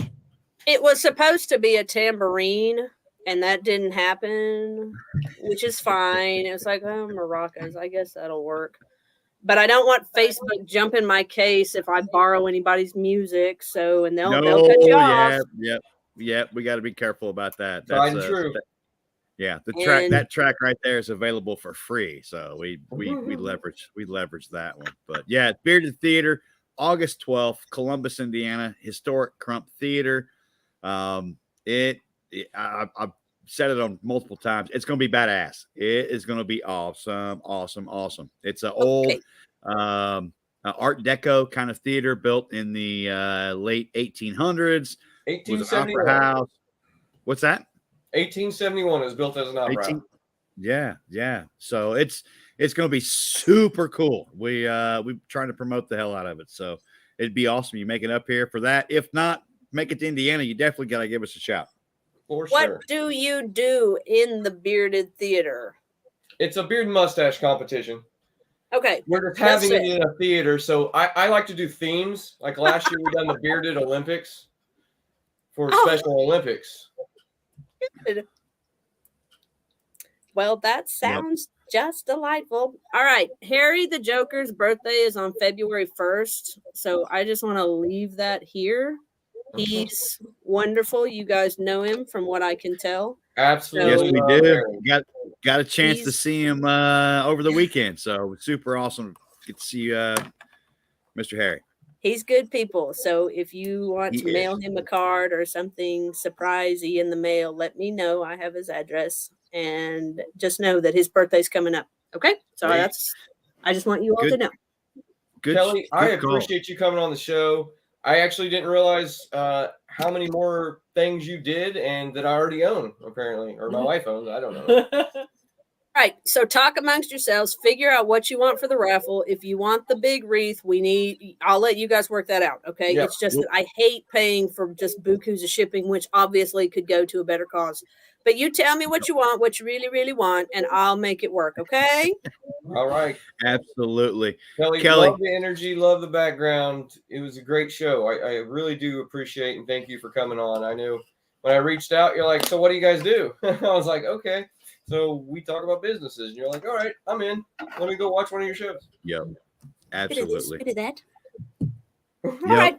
It was supposed to be a tambourine, and that didn't happen, which is fine. It was like, oh, maracas. I guess that'll work. But I don't want Facebook jumping my case if I borrow anybody's music. So, and they'll cut you off. Yeah. We got to be careful about that. Tried and true. Yeah, And- that track right there is available for free. So we leverage that one. But yeah, Bearded Theater, August 12th, Columbus, Indiana, historic Crump Theater. I've said it on multiple times. It's going to be badass. It is going to be awesome. It's an old Art Deco kind of theater built in the late 1800s. It was an opera 1871. house. What's that? 1871 it was built as an opera. 18 Yeah. So it's going to be super cool. We trying to promote the hell out of it. So it'd be awesome. You make it up here for that. If not, make it to Indiana. You definitely got to give us a shout. For What sure. do you do in the Bearded Theater? It's a beard and mustache competition. Okay. We're just That's having it it. in a theater. So I like to do themes. Like last year, we done the Bearded Olympics for Oh. Special Olympics. Well, that sounds just delightful. All right. Harry the Joker's birthday is on February 1st. So I just want to leave that here. He's wonderful. You guys know him from what I can tell. Absolutely. Yes, we love do. Harry. Got a chance to He's- see him over the weekend. So super awesome. Get to see Mr. Harry. He's good people. So if you want He to mail is. him a card or something surprisey in the mail, let me know. I have his address. And just know that his birthday's coming up. Okay? So Great. I just want you all to Good. know. Good. Kelly, I good call. appreciate you coming on the show. I actually didn't realize how many more things you did and that I already own, apparently, or my wife owns. I don't know. All right, so talk amongst yourselves. Figure out what you want for the raffle. If you want the big wreath, I'll let you guys work that out. Okay. Yeah. It's just that I hate paying for just bukus of shipping, which obviously could go to a better cause. But you tell me what you want, what you really, really want, and I'll make it work. Okay. All right. Absolutely. Kelly, Kelly. love the energy, love the background. It was a great show. I really do appreciate and thank you for coming on. I knew when I reached out, you're like, so what do you guys do? I was like, okay. So we talk about businesses. And you're like, all right, I'm in. Let me go watch one of your shows. Yep. Absolutely. Bit of that. Yep. All right.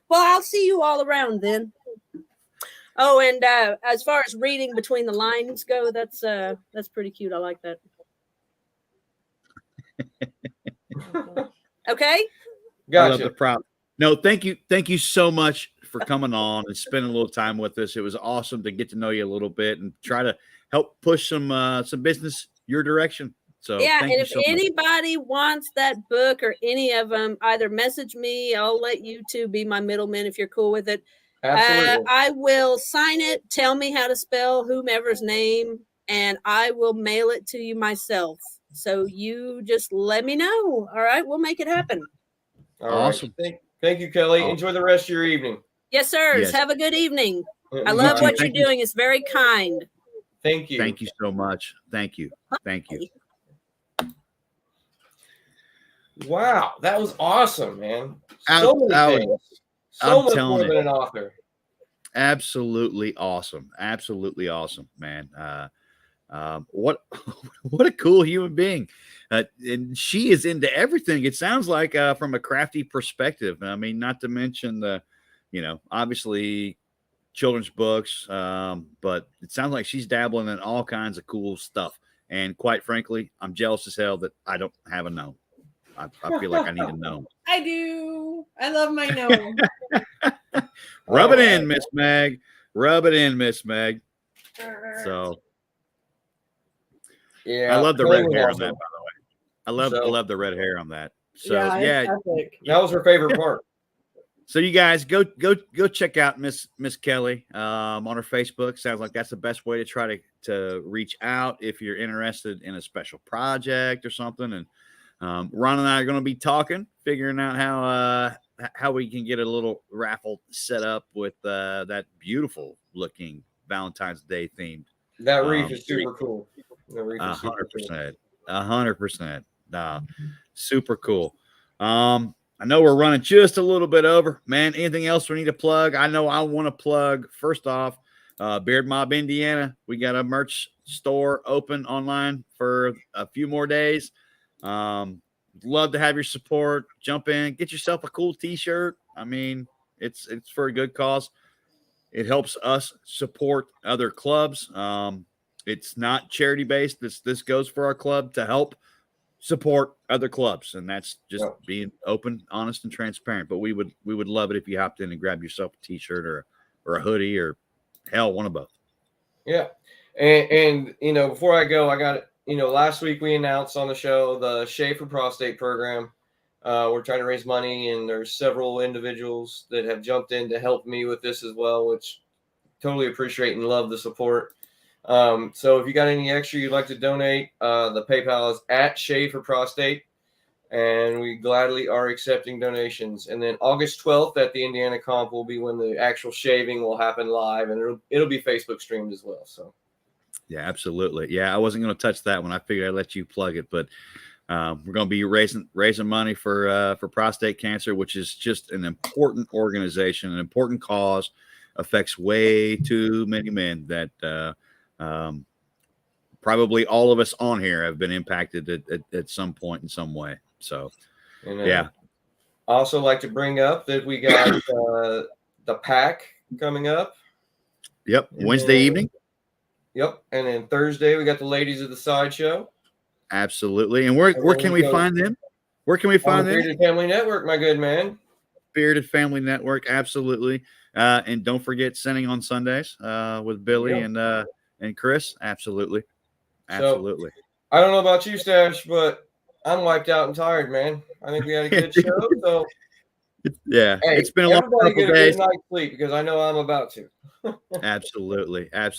Well, I'll see you all around then. Oh, and as far as reading between the lines go, that's pretty cute. I like that. Okay. I love the Gotcha. prop. No, thank you so much for coming on and spending a little time with us. It was awesome to get to know you a little bit and try to help push some business your direction. So Yeah, thank and you if so much. anybody wants that book or any of them, either message me. I'll let you two be my middleman if you're cool with it. Absolutely. I will sign it. Tell me how to spell whomever's name, and I will mail it to you myself. So you just let me know. All right, we'll make it happen. All right. Awesome. Thank you, Kelly. Awesome. Enjoy the rest of your evening. Yes, sirs. Yes. Have a good evening. I You love too. what you're Thank you. doing. It's very kind. Thank you. Thank you so much. Thank you. Wow, that was awesome, man. Out- So many out- things. So I'm much telling more you. than an author. Absolutely awesome, man. What what a cool human being, and she is into everything. It sounds like from a crafty perspective. I mean, not to mention the, obviously children's books, but it sounds like she's dabbling in all kinds of cool stuff. And quite frankly, I'm jealous as hell that I don't have a gnome. I feel like I need a gnome. I do. I love my gnome. Rub it All in, Miss Meg. Rub it in, Miss Meg. So Yeah, I love the Kelly red was hair on awesome. that, by the way. I So- love the red hair on that. So yeah, yeah, it's epic. That was her favorite part. so you guys go check out Miss Kelly on her Facebook. Sounds like that's the best way to try to reach out if you're interested in a special project or something. And Ron and I are going to be talking, figuring out how we can get a little raffle set up with that beautiful looking Valentine's Day themed. That reef is super cool. The reef is super cool. 100%. 100%. Super cool. I know we're running just a little bit over. Man, anything else we need to plug? I know I want to plug, first off, Beard Mob Indiana. We got a merch store open online for a few more days. Love to have your support. Jump in, get yourself a cool t-shirt. I mean, it's for a good cause. It helps us support other clubs. It's not charity based. This goes for our club to help support other clubs, and that's just being open, honest, and transparent. But we would love it if you hopped in and grabbed yourself a t-shirt or a hoodie or hell, one of both. Yeah, and before I go, I got last week we announced on the show the Shave for Prostate program. We're trying to raise money, and there's several individuals that have jumped in to help me with this as well, which totally appreciate and love the support. So if you got any extra you'd like to donate, the PayPal is at Shave for Prostate, and we gladly are accepting donations. And then August 12th at the Indiana Comp will be when the actual shaving will happen live, and it'll be Facebook streamed as well. So yeah, absolutely. Yeah, I wasn't going to touch that one. I figured I'd let you plug it, but we're going to be raising money for prostate cancer, which is just an important organization, an important cause, affects way too many men that probably all of us on here have been impacted at some point in some way. So, yeah. I also like to bring up that we got the pack coming up. Yep. Wednesday evening. Yep. And then Thursday, we got the Ladies of the Sideshow. Absolutely. And where can we find them? Where can we find them? Bearded Family Network, my good man. Bearded Family Network. Absolutely. And don't forget Sinning on Sundays with Billy and Chris. Absolutely. Absolutely. So, I don't know about you, Stash, but I'm wiped out and tired, man. I think we had a good show. So yeah, hey, it's been a long couple get a days. good night's sleep because I know I'm about to. Absolutely. I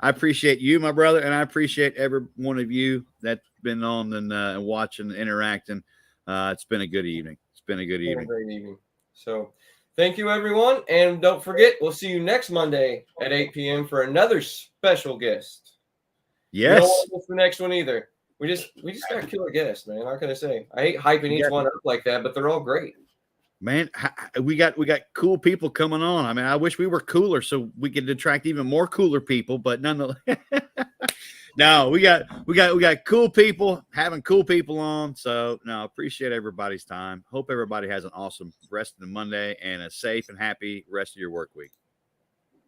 appreciate you, my brother, and I appreciate every one of you that's been on and watching and interacting. It's been a good evening. It's been a good evening. Great evening. So thank you, everyone. And don't forget, we'll see you next Monday at 8 p.m. for another special guest. Yes. You don't want to miss the next one either. We just got killer guests, man. How can I say? I hate hyping each one up like that, but they're all great. Man, we got cool people coming on. I mean, I wish we were cooler so we could attract even more cooler people, but nonetheless, no, we got cool people having cool people on. So no, appreciate everybody's time. Hope everybody has an awesome rest of the Monday and a safe and happy rest of your work week.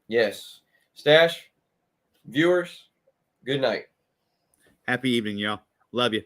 Yes. Stash, viewers, good night. Happy evening, y'all. Love you.